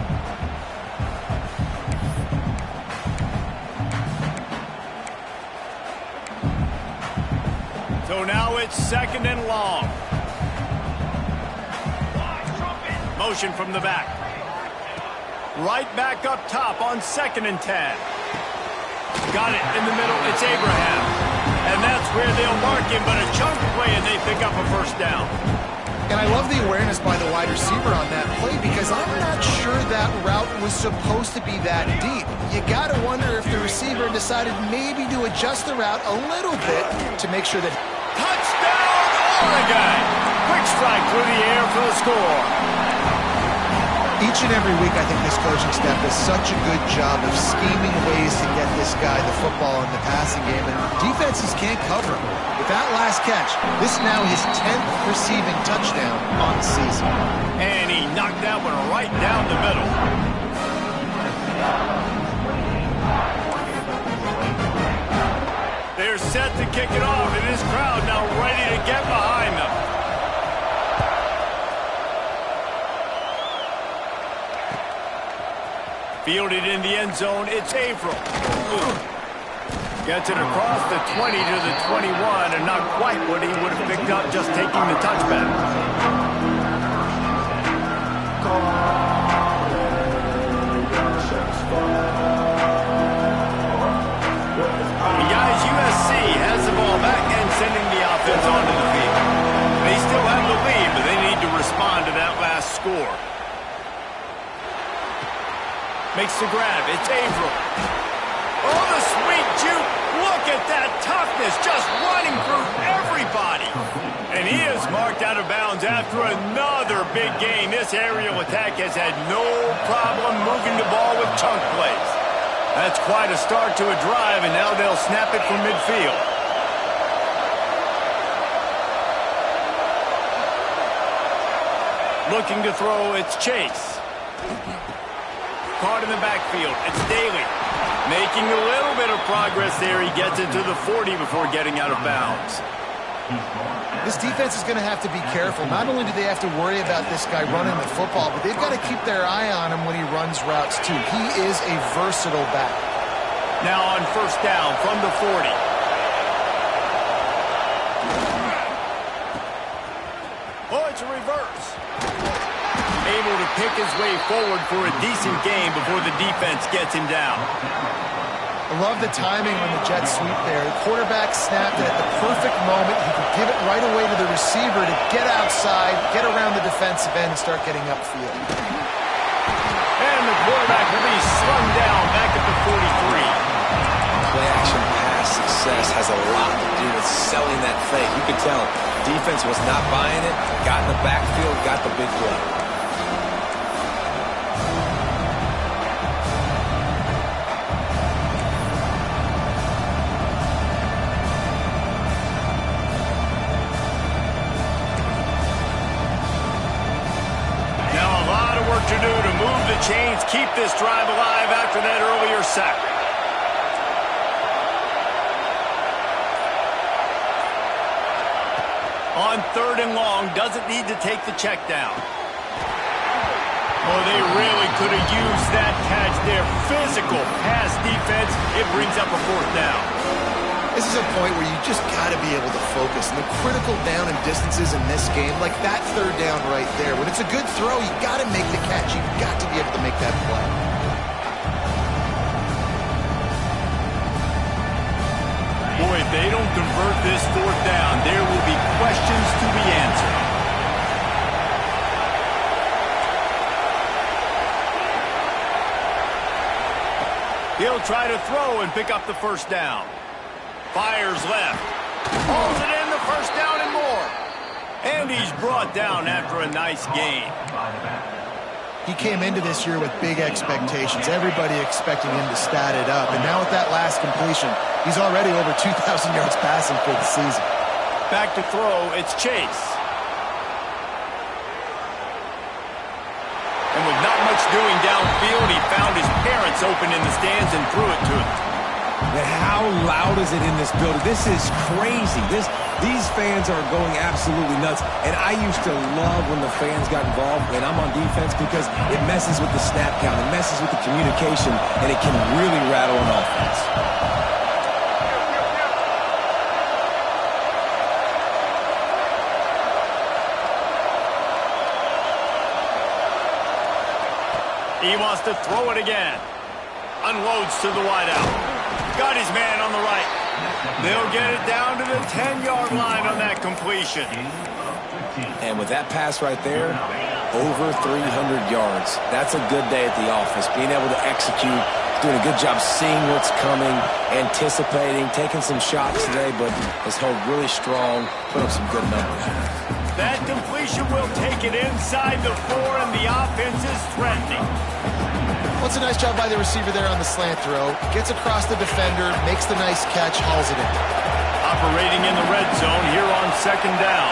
[SPEAKER 1] So now it's 2nd and long. Motion from the back. Right back up top on 2nd and 10. Got it in the middle. It's Abraham. And that's where they'll mark him, but a chunk play and they pick up a first down.
[SPEAKER 3] And I love the awareness by the wide receiver on that play because I'm not sure that route was supposed to be that deep. You got to wonder if the receiver decided maybe to adjust the route a little bit to make sure that...
[SPEAKER 1] Touchdown, Oregon! Quick strike through the air for the score.
[SPEAKER 3] Each and every week, I think this coaching staff does such a good job of scheming ways to get this guy the football in the passing game, and defenses can't cover him. With that last catch, this is now his 10th receiving touchdown on the season.
[SPEAKER 1] And he knocked that one right down the middle. They're set to kick it off, and this crowd now ready to get behind them. Fielded in the end zone, it's Averill. Gets it across the 20 to the 21, and not quite what he would have picked up just taking the touchback. And guys, USC has the ball back and sending the offense onto the field. They still have the lead, but they need to respond to that last score. Makes the grab. It's Averill. Oh, the sweet juke. Look at that toughness just running through everybody. And he is marked out of bounds after another big gain. This aerial attack has had no problem moving the ball with chunk plays. That's quite a start to a drive, and now they'll snap it from midfield. Looking to throw, it's Chase. Caught in the backfield. It's Daly. Making a little bit of progress there. He gets it to the 40 before getting out of bounds.
[SPEAKER 3] This defense is going to have to be careful. Not only do they have to worry about this guy running the football, but they've got to keep their eye on him when he runs routes too. He is a versatile back.
[SPEAKER 1] Now on first down from the 40. Oh, it's a reverse. Able to pick his way forward for a decent game before the defense gets him down.
[SPEAKER 3] I love the timing when the Jets sweep there. The quarterback snapped it at the perfect moment. He could give it right away to the receiver to get outside, get around the defensive end, and start getting upfield.
[SPEAKER 1] And the quarterback will be slung down back at the 43.
[SPEAKER 2] Play-action pass success has a lot to do with selling that fake. You could tell defense was not buying it, got in the backfield, got the big play.
[SPEAKER 1] To do to move the chains, keep this drive alive after that earlier sack. On third and long, doesn't need to take the check down. Oh, they really could have used that catch there. Physical pass defense. It brings up a fourth down.
[SPEAKER 3] This is a point where you just got to be able to focus. And the critical down and distances in this game, like that third down right there, when it's a good throw, you got to make the catch. You've got to be able to make that play.
[SPEAKER 1] Boy, if they don't convert this fourth down, there will be questions to be answered. He'll try to throw and pick up the first down. Fires left. Hauls it in, the first down and more. And he's brought down after a nice gain.
[SPEAKER 3] He came into this year with big expectations. Everybody expecting him to stat it up. And now with that last completion, he's already over 2,000 yards passing for the season.
[SPEAKER 1] Back to throw, it's Chase. And with not much doing downfield, he found his parents open in the stands and threw it to him.
[SPEAKER 2] And how loud is it in this building? This is crazy. These fans are going absolutely nuts. And I used to love when the fans got involved when I'm on defense because it messes with the snap count. It messes with the communication, and it can really rattle an offense.
[SPEAKER 1] He wants to throw it again. Unloads to the wideout. Got his man on the right. They'll get it down to the 10-yard line on that completion.
[SPEAKER 2] And with that pass right there, over 300 yards. That's a good day at the office. Being able to execute, doing a good job seeing what's coming, anticipating, taking some shots today, but has held really strong, put up some good numbers.
[SPEAKER 1] That completion will take it inside the 4, and the offense is threatening.
[SPEAKER 3] Well, it's a nice job by the receiver there on the slant throw. Gets across the defender, makes the nice catch, hauls it in.
[SPEAKER 1] Operating in the red zone here on 2nd down.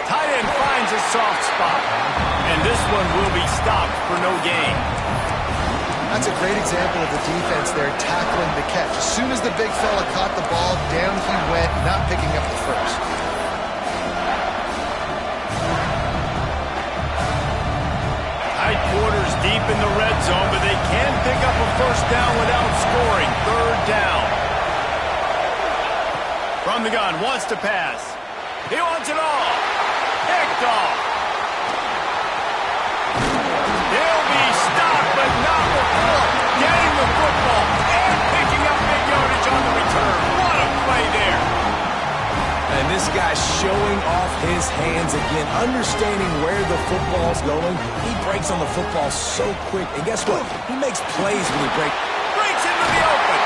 [SPEAKER 1] Tight end finds a soft spot, and this one will be stopped for no gain.
[SPEAKER 3] That's a great example of the defense there tackling the catch. As soon as the big fella caught the ball, down he went, not picking up the first.
[SPEAKER 1] Tight quarters deep in the red zone, but they can pick up a first down without scoring. 3rd down. From the gun, wants to pass. He wants it all. Picked off. He'll be stopped, but not before getting the football and picking up big yardage on the return. What a play there.
[SPEAKER 2] And this guy's showing off his hands again, understanding where the football's going. He breaks on the football so quick. And guess what? He makes plays when he breaks.
[SPEAKER 1] Breaks into the open.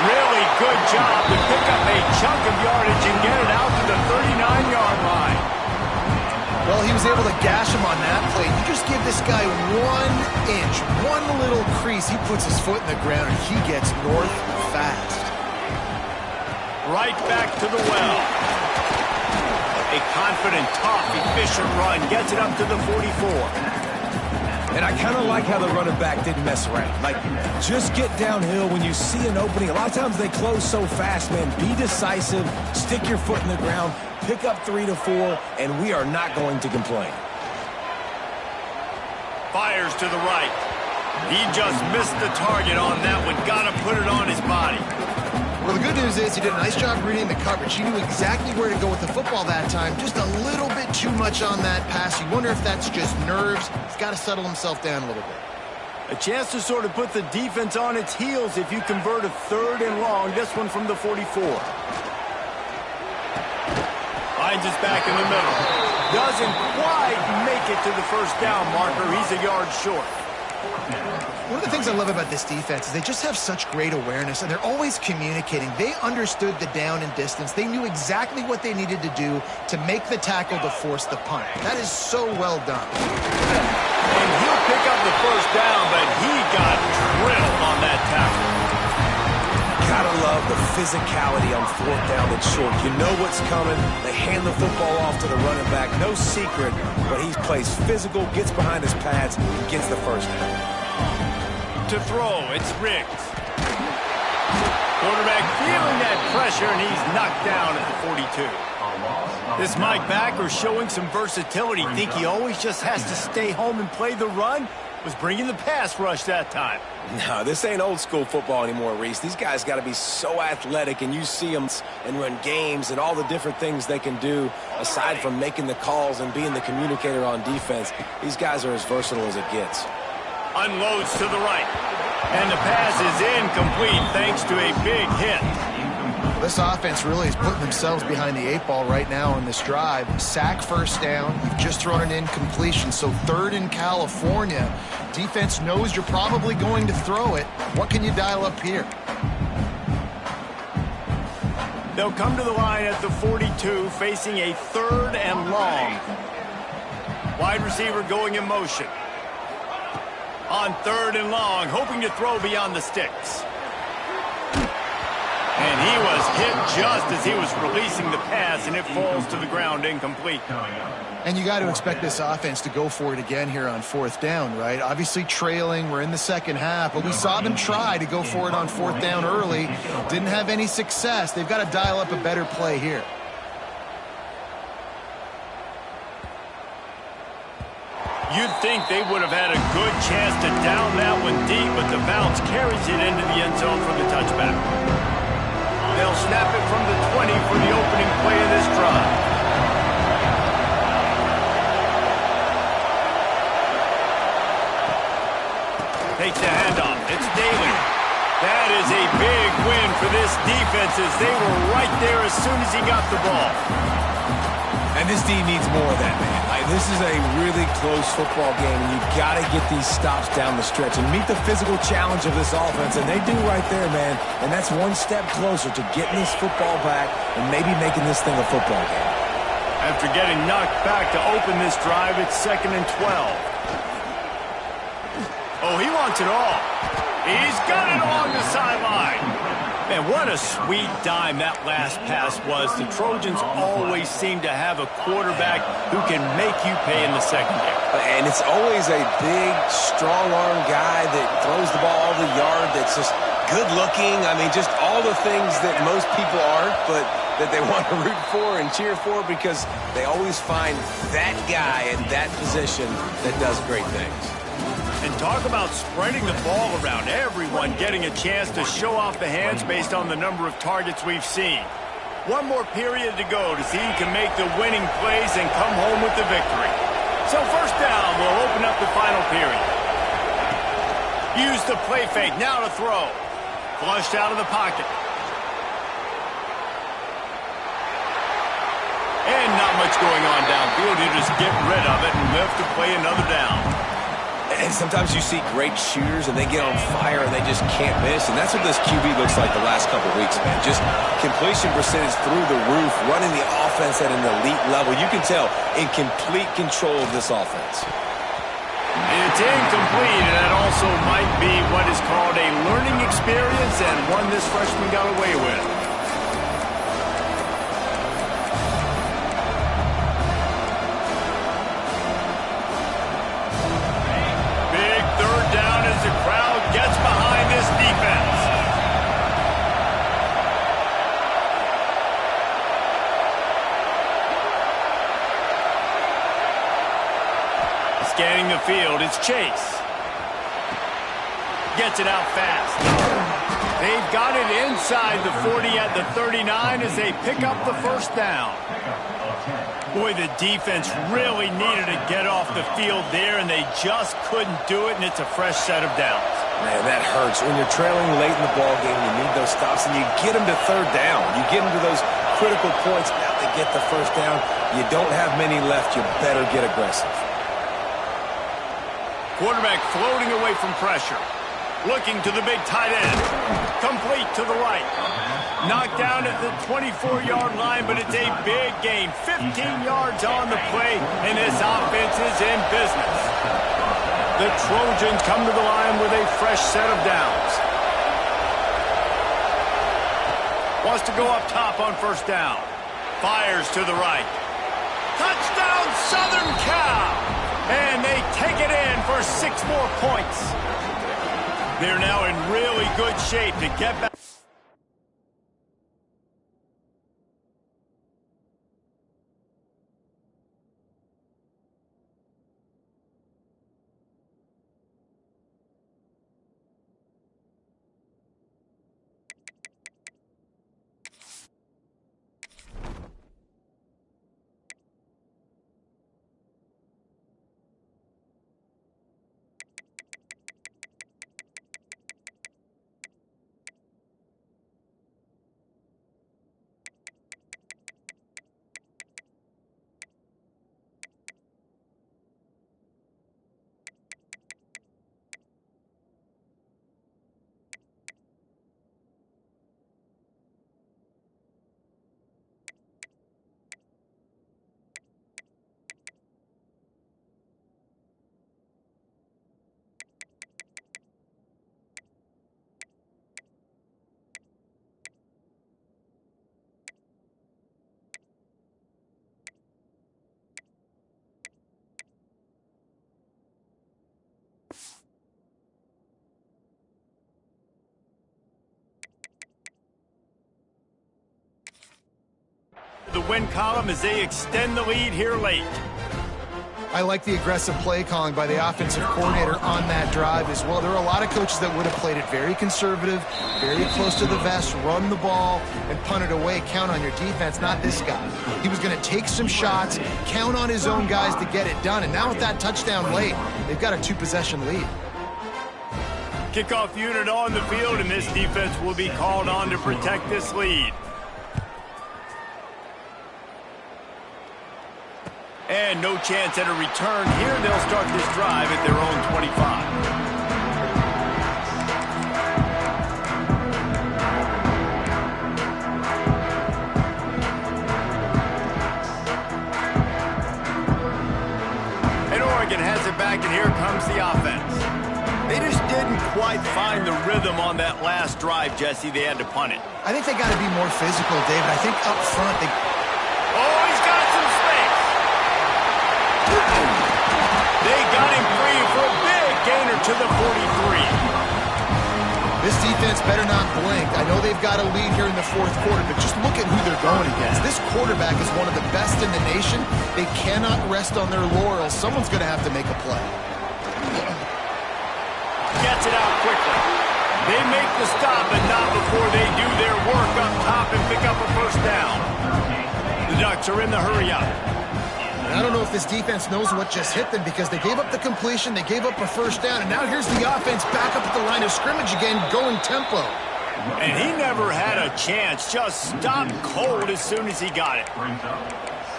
[SPEAKER 1] Really good job to pick up a chunk of yardage and get it out to the 39-yard line.
[SPEAKER 3] Well, he was able to gash him on that play. You just give this guy 1 inch, one little crease. He puts his foot in the ground, and he gets north fast.
[SPEAKER 1] Right back to the well. A confident, tough, efficient run gets it up to the 44.
[SPEAKER 2] And I kind of like how the running back didn't mess around. Like, just get downhill when you see an opening. A lot of times they close so fast, man. Be decisive, stick your foot in the ground, pick up 3 to 4, and we are not going to complain.
[SPEAKER 1] Fires to the right. He just missed the target on that one. Got to put it on his body.
[SPEAKER 3] Well, the good news is he did a nice job reading the coverage. He knew exactly where to go with the football that time. Just a little bit too much on that pass. You wonder if that's just nerves. He's got to settle himself down a little bit.
[SPEAKER 1] A chance to sort of put the defense on its heels if you convert a 3rd and long. This one from the 44. Finds us back in the middle. Doesn't quite make it to the first down marker. He's a yard short.
[SPEAKER 3] One of the things I love about this defense is they just have such great awareness, and they're always communicating. They understood the down and distance. They knew exactly what they needed to do to make the tackle to force the punt. That is so well done.
[SPEAKER 1] And he'll pick up the first down, but he got drilled on that tackle.
[SPEAKER 2] Gotta love the physicality on 4th down and short. You know what's coming. They hand the football off to the running back. No secret, but he plays physical, gets behind his pads, and gets the first down.
[SPEAKER 1] To throw, it's Riggs. Quarterback feeling that pressure, and he's knocked down at the 42. This Mike backer showing some versatility. Think he always just has to stay home and play the run? Was bringing the pass rush that time.
[SPEAKER 2] No, this ain't old school football anymore, Reese. These guys got to be so athletic, and you see them and run games and all the different things they can do aside from making the calls and being the communicator on defense. These guys are as versatile as it gets.
[SPEAKER 1] Unloads to the right. And the pass is incomplete thanks to a big hit.
[SPEAKER 3] This offense really is putting themselves behind the 8 ball right now on this drive. Sack, first down. You've just thrown an incompletion, so 3rd in California. Defense knows you're probably going to throw it. What can you dial up here?
[SPEAKER 1] They'll come to the line at the 42, facing a 3rd and long. Wide receiver going in motion. On 3rd and long, hoping to throw beyond the sticks. And he was hit just as he was releasing the pass, and it falls to the ground incomplete.
[SPEAKER 3] And you got to expect this offense to go for it again here on 4th down, right? Obviously trailing, we're in the second half, but we saw them try to go for it on 4th down early. Didn't have any success. They've got to dial up a better play here.
[SPEAKER 1] You'd think they would have had a good chance to down that one deep, but the bounce carries it into the end zone for the touchback. They'll snap it from the 20 for the opening play of this drive. Takes the handoff. It's Daly. That is a big win for this defense as they were right there as soon as he got the ball.
[SPEAKER 2] And this D needs more of that, man. This is a really close football game, and you've got to get these stops down the stretch and meet the physical challenge of this offense, and they do right there, man. And that's one step closer to getting this football back and maybe making this thing a football game.
[SPEAKER 1] After getting knocked back to open this drive, it's 2nd and 12. Oh, he wants it all. He's got it along the sideline. Man, what a sweet dime that last pass was. The Trojans always seem to have a quarterback who can make you pay in the secondary.
[SPEAKER 2] And it's always a big, strong-arm guy that throws the ball all the yard, that's just good-looking. I mean, just all the things that most people aren't, but that they want to root for and cheer for because they always find that guy at that position that does great things.
[SPEAKER 1] And talk about spreading the ball around, everyone getting a chance to show off the hands based on the number of targets we've seen. One more period to go to see who can make the winning plays and come home with the victory. So first down will open up the final period. Use the play fake, now to throw. Flushed out of the pocket. And not much going on downfield. You just get rid of it and live to play another down.
[SPEAKER 2] And sometimes you see great shooters and they get on fire and they just can't miss. And that's what this QB looks like the last couple weeks, man. Just completion percentage through the roof, running the offense at an elite level. You can tell in complete control of this offense.
[SPEAKER 1] It's incomplete, and that also might be what is called a learning experience and one this freshman got away with. The crowd gets behind this defense. Scanning the field, it's Chase. Gets it out fast. They've got it inside the 40 at the 39 as they pick up the first down. Boy, the defense really needed to get off the field there, and they just couldn't do it, and it's a fresh set of downs.
[SPEAKER 2] Man, that hurts. When you're trailing late in the ball game, you need those stops, and you get them to third down. You get them to those critical points. Now they get the first down. You don't have many left. You better get aggressive.
[SPEAKER 1] Quarterback floating away from pressure. Looking to the big tight end. Complete to the right. Knocked down at the 24-yard line, but it's a big gain. 15 yards on the play, and this offense is in business. The Trojans come to the line with a fresh set of downs. Wants to go up top on first down. Fires to the right. Touchdown, Southern Cal! And they take it in for 6 more points. They're now in really good shape to get back. The win column as they extend the lead here late.
[SPEAKER 3] I like the aggressive play calling by the offensive coordinator on that drive as well. There are a lot of coaches that would have played it very conservative, very close to the vest, run the ball, and punt it away. Count on your defense, not this guy. He was going to take some shots, count on his own guys to get it done. And now with that touchdown late, they've got a 2-possession lead.
[SPEAKER 1] Kickoff unit on the field, and this defense will be called on to protect this lead. And no chance at a return here. They'll start this drive at their own 25. And Oregon has it back, and here comes the offense. They just didn't quite find the rhythm on that last drive, Jesse. They had to punt it.
[SPEAKER 3] I think they got to be more physical, David. I think up front they...
[SPEAKER 1] Oh, he's got some space. They got him free for a big gainer to the 43.
[SPEAKER 3] This defense better not blink. I know they've got a lead here in the fourth quarter, but just look at who they're going against. This quarterback is one of the best in the nation. They cannot rest on their laurels. Someone's going to have to make a play.
[SPEAKER 1] Gets it out quickly. They make the stop, but not before they do their work up top and pick up a first down. The Ducks are in the hurry up.
[SPEAKER 3] And I don't know if this defense knows what just hit them because they gave up the completion, they gave up a first down, and now here's the offense back up at the line of scrimmage again, going tempo.
[SPEAKER 1] And he never had a chance, just stopped cold as soon as he got it.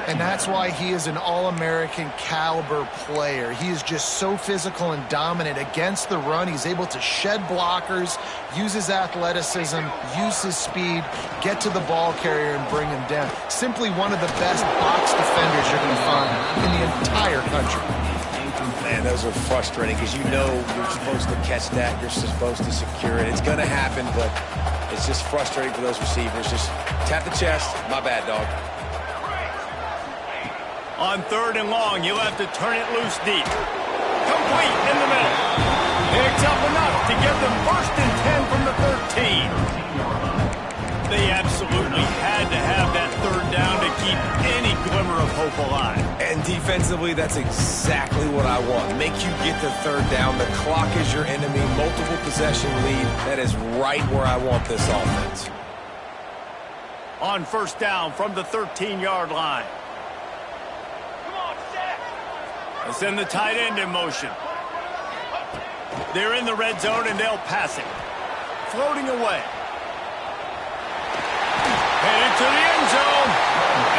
[SPEAKER 3] And that's why he is an All-American caliber player. He is just so physical and dominant against the run. He's able to shed blockers, use his athleticism, use his speed, get to the ball carrier and bring him down. Simply one of the best box defenders you're going to find in the entire country.
[SPEAKER 2] Man, those are frustrating because you know you're supposed to catch that. You're supposed to secure it. It's going to happen, but it's just frustrating for those receivers. Just tap the chest. My bad, dog.
[SPEAKER 1] On third and long, you'll have to turn it loose deep. Complete in the middle. Picks up enough to give them 1st and 10 from the 13. They absolutely had to have that third down to keep any glimmer of hope alive.
[SPEAKER 2] And defensively, that's exactly what I want. Make you get the third down. The clock is your enemy. Multiple possession lead. That is right where I want this offense.
[SPEAKER 1] On first down from the 13-yard line. They send the tight end in motion. They're in the red zone, and they'll pass it. Floating away. Headed to the end zone.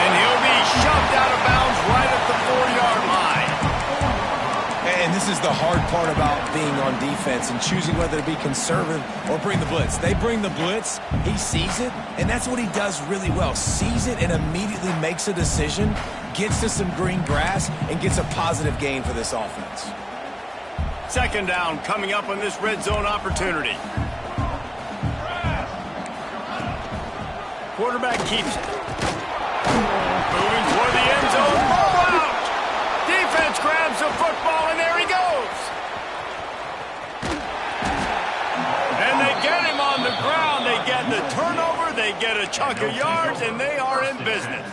[SPEAKER 1] And he'll be shoved out of bounds right at the 4-yard line.
[SPEAKER 2] And this is the hard part about being on defense and choosing whether to be conservative or bring the blitz. They bring the blitz, he sees it, and that's what he does really well. Sees it and immediately makes a decision, gets to some green grass, and gets a positive gain for this offense.
[SPEAKER 1] Second down coming up on this red zone opportunity. Quarterback keeps it. Moving toward the end zone. Ball out! Defense grabs the football, and there he goes. And they get him on the ground. They get the turnover. They get a chunk of yards, and they are in business.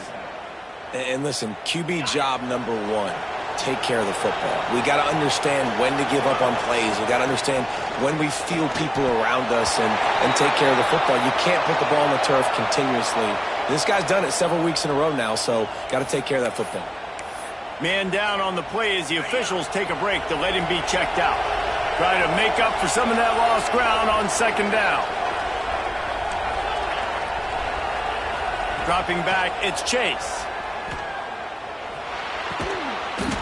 [SPEAKER 2] And listen, QB job number one, take care of the football. We got to understand when to give up on plays. We got to understand when we feel people around us and take care of the football. You can't put the ball on the turf continuously. This guy's done it several weeks in a row now, so got to take care of that football.
[SPEAKER 1] Man down on the play as the officials take a break to let him be checked out. Try to make up for some of that lost ground on second down. Dropping back, it's Chase.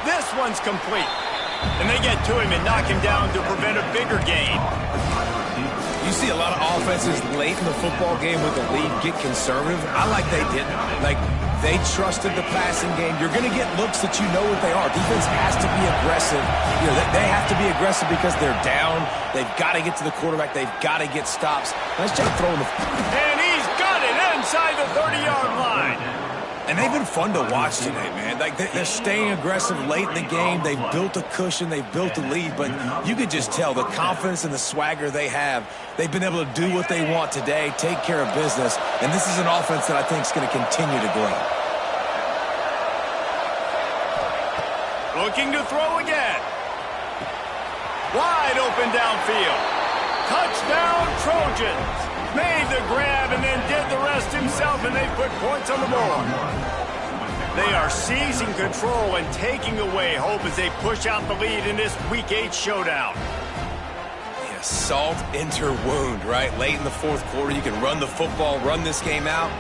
[SPEAKER 1] This one's complete. And they get to him and knock him down to prevent a bigger gain.
[SPEAKER 2] You see a lot of offenses late in the football game with the lead get conservative. I like they didn't. Like, they trusted the passing game. You're going to get looks that you know what they are. Defense has to be aggressive. You know, they have to be aggressive because they're down. They've got to get to the quarterback. They've got to get stops. Nice job throwing the...
[SPEAKER 1] And he's got it inside the 30-yard line.
[SPEAKER 2] And they've been fun to watch today, man. Like, they're staying aggressive late in the game. They've built a cushion. They've built a lead. But you could just tell the confidence and the swagger they have. They've been able to do what they want today, take care of business. And this is an offense that I think is going to continue to grow.
[SPEAKER 1] Looking to throw again. Wide open downfield. Touchdown, Trojans. Made the grab and then did the rest himself, and they put points on the board. They are seizing control and taking away hope as they push out the lead in this Week 8 showdown.
[SPEAKER 2] Yeah, Yeah, salt into wound, right? Late in the fourth quarter, you can run the football, run this game out.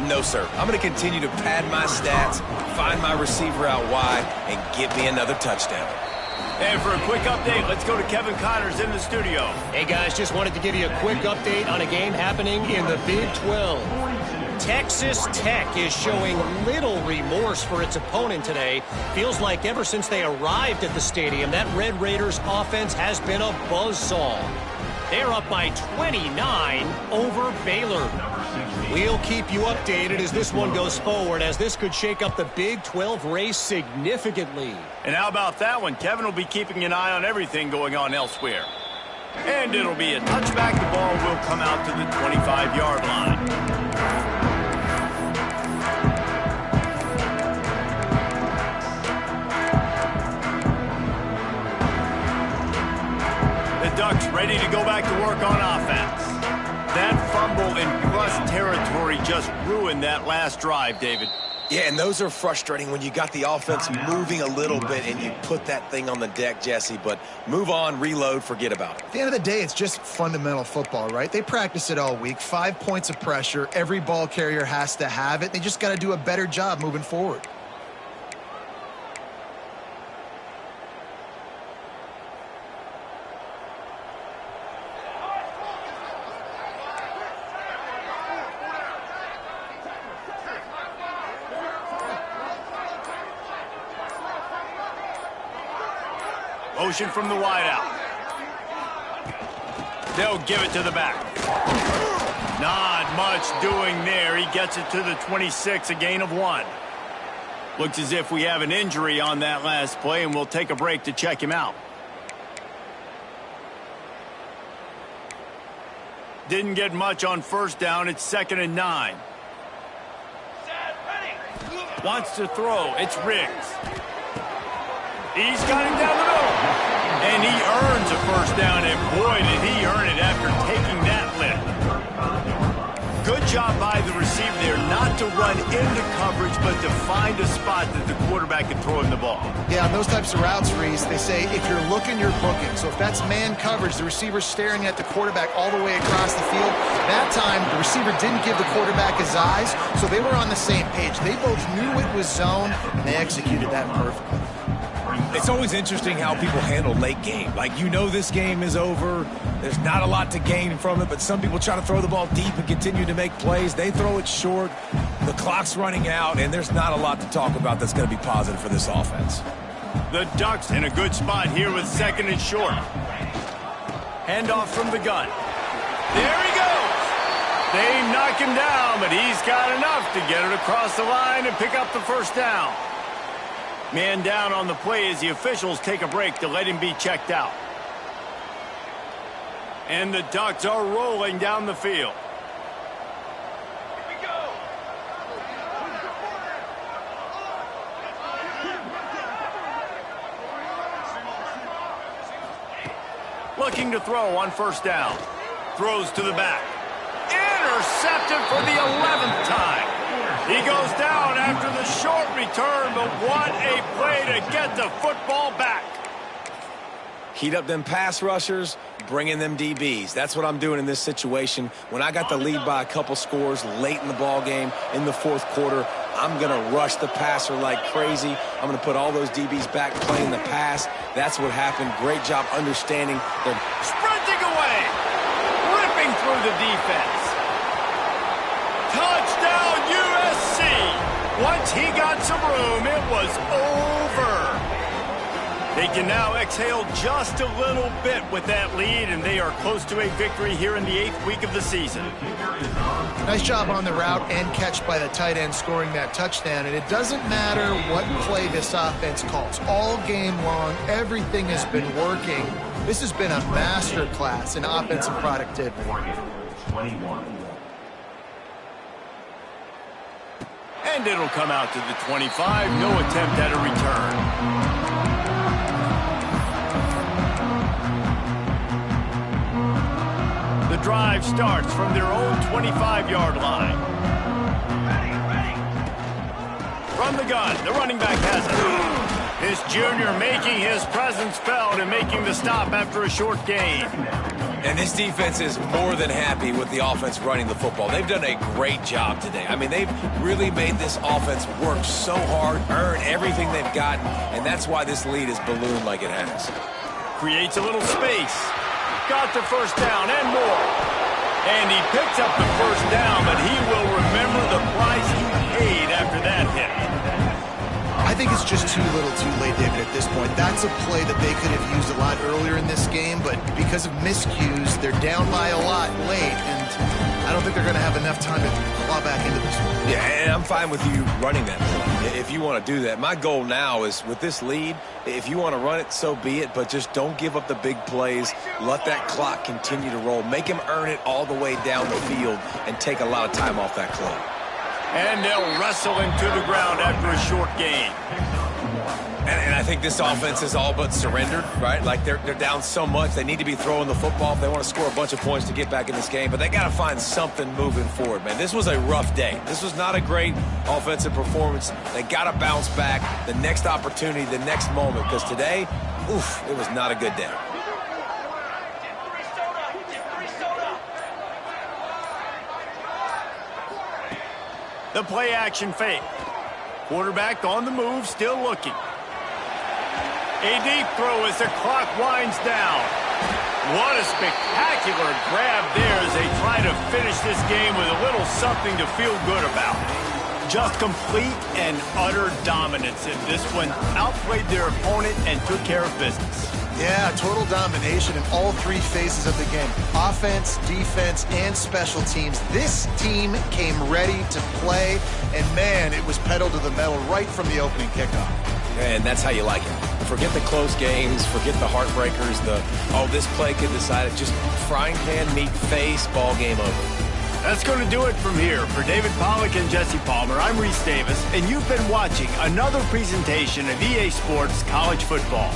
[SPEAKER 2] No, sir. I'm going to continue to pad my stats, find my receiver out wide, and get me another touchdown.
[SPEAKER 1] And for a quick update, let's go to Kevin Connors in the studio.
[SPEAKER 4] Hey, guys, just wanted to give you a quick update on a game happening in the Big 12. Texas Tech is showing little remorse for its opponent today. Feels like ever since they arrived at the stadium, that Red Raiders offense has been a buzzsaw. They're up by 29 over Baylor. We'll keep you updated as this one goes forward, as this could shake up the Big 12 race significantly.
[SPEAKER 1] And how about that one? Kevin will be keeping an eye on everything going on elsewhere. And it'll be a touchback. The ball will come out to the 25-yard line. Ducks ready to go back to work on offense. That fumble in plus territory just ruined that last drive, David.
[SPEAKER 2] Yeah, and those are frustrating when you got the offense moving a little bit and you put that thing on the deck, Jesse. But move on, reload, forget about it.
[SPEAKER 3] At the end of the day, it's just fundamental football, right? They practice it all week. 5 points of pressure. Every ball carrier has to have it. They just got to do a better job moving forward.
[SPEAKER 1] Motion from the wideout. They'll give it to the back. Not much doing there. He gets it to the 26, a gain of 1. Looks as if we have an injury on that last play, and we'll take a break to check him out. Didn't get much on first down. It's 2nd and 9. Wants to throw. It's Riggs. He's got him down the middle. And he earns a first down, and boy, did he earn it after taking that lift. Good job by the receiver there not to run into coverage, but to find a spot that the quarterback can throw him the ball.
[SPEAKER 3] Yeah, on those types of routes, Reese, they say if you're looking, you're booking. So if that's man coverage, the receiver's staring at the quarterback all the way across the field. That time, the receiver didn't give the quarterback his eyes, so they were on the same page. They both knew it was zone, and they executed that perfectly.
[SPEAKER 2] It's always interesting how people handle late game. Like, you know this game is over. There's not a lot to gain from it, but some people try to throw the ball deep and continue to make plays. They throw it short. The clock's running out, and there's not a lot to talk about that's going to be positive for this offense.
[SPEAKER 1] The Ducks in a good spot here with 2nd and short. Handoff from the gun. There he goes. They knock him down, but he's got enough to get it across the line and pick up the first down. Man down on the play as the officials take a break to let him be checked out. And the Ducks are rolling down the field.
[SPEAKER 5] Here we go.
[SPEAKER 1] Looking to throw on first down. Throws to the back. Intercepted for the 11th time. He goes down after the short return, but what a play to get the football back.
[SPEAKER 2] Heat up them pass rushers, bring in them DBs. That's what I'm doing in this situation. When I got the lead by a couple scores late in the ball game, in the fourth quarter, I'm going to rush the passer like crazy. I'm going to put all those DBs back playing the pass. That's what happened. Great job understanding. They're
[SPEAKER 1] sprinting away, ripping through the defense. Touchdown USC. Once he got some room, it was over. They can now exhale just a little bit with that lead, and they are close to a victory here in the 8th week of the season.
[SPEAKER 3] Nice job on the route and catch by the tight end scoring that touchdown. And it doesn't matter what play this offense calls. All game long, everything has been working. This has been a master class in offensive productivity.
[SPEAKER 5] 21.
[SPEAKER 1] And it'll come out to the 25. No attempt at a return. The drive starts from their own 25-yard line. From the gun, the running back has it. This junior making his presence felt and making the stop after a short gain.
[SPEAKER 2] And this defense is more than happy with the offense running the football. They've done a great job today. I mean, they've really made this offense work so hard, earn everything they've gotten, and that's why this lead is ballooned like it has.
[SPEAKER 1] Creates a little space. Got the first down and more. And he picks up the first down, but he will remember the price he paid after that hit.
[SPEAKER 3] I think it's just too little too late, David, at this point. That's a play that they could have used a lot earlier in this game, but because of miscues, they're down by a lot late, and I don't think they're going to have enough time to claw back into this one.
[SPEAKER 2] Yeah, and I'm fine with you running that play if you want to do that. My goal now is, with this lead, if you want to run it, so be it, but just don't give up the big plays. Let that clock continue to roll. Make him earn it all the way down the field and take a lot of time off that clock.
[SPEAKER 1] And they'll wrestle him to the ground after a short gain.
[SPEAKER 2] And I think this offense is all but surrendered, right? Like they're down so much, they need to be throwing the football if they want to score a bunch of points to get back in this game. But they got to find something moving forward, man. This was a rough day. This was not a great offensive performance. They got to bounce back the next opportunity, the next moment, because today, oof, it was not a good day.
[SPEAKER 1] The play action fake. Quarterback on the move, still looking. A deep throw as the clock winds down. What a spectacular grab there as they try to finish this game with a little something to feel good about. Just complete and utter dominance in this one. Outplayed their opponent and took care of business.
[SPEAKER 3] Yeah, total domination in all three phases of the game. Offense, defense, and special teams. This team came ready to play, and man, it was pedal to the metal right from the opening kickoff.
[SPEAKER 2] And that's how you like it. Forget the close games, forget the heartbreakers, this play could decide it. Just frying pan, meat face, ball game over.
[SPEAKER 1] That's going to do it from here. For David Pollack and Jesse Palmer, I'm Reese Davis, and you've been watching another presentation of EA Sports College Football.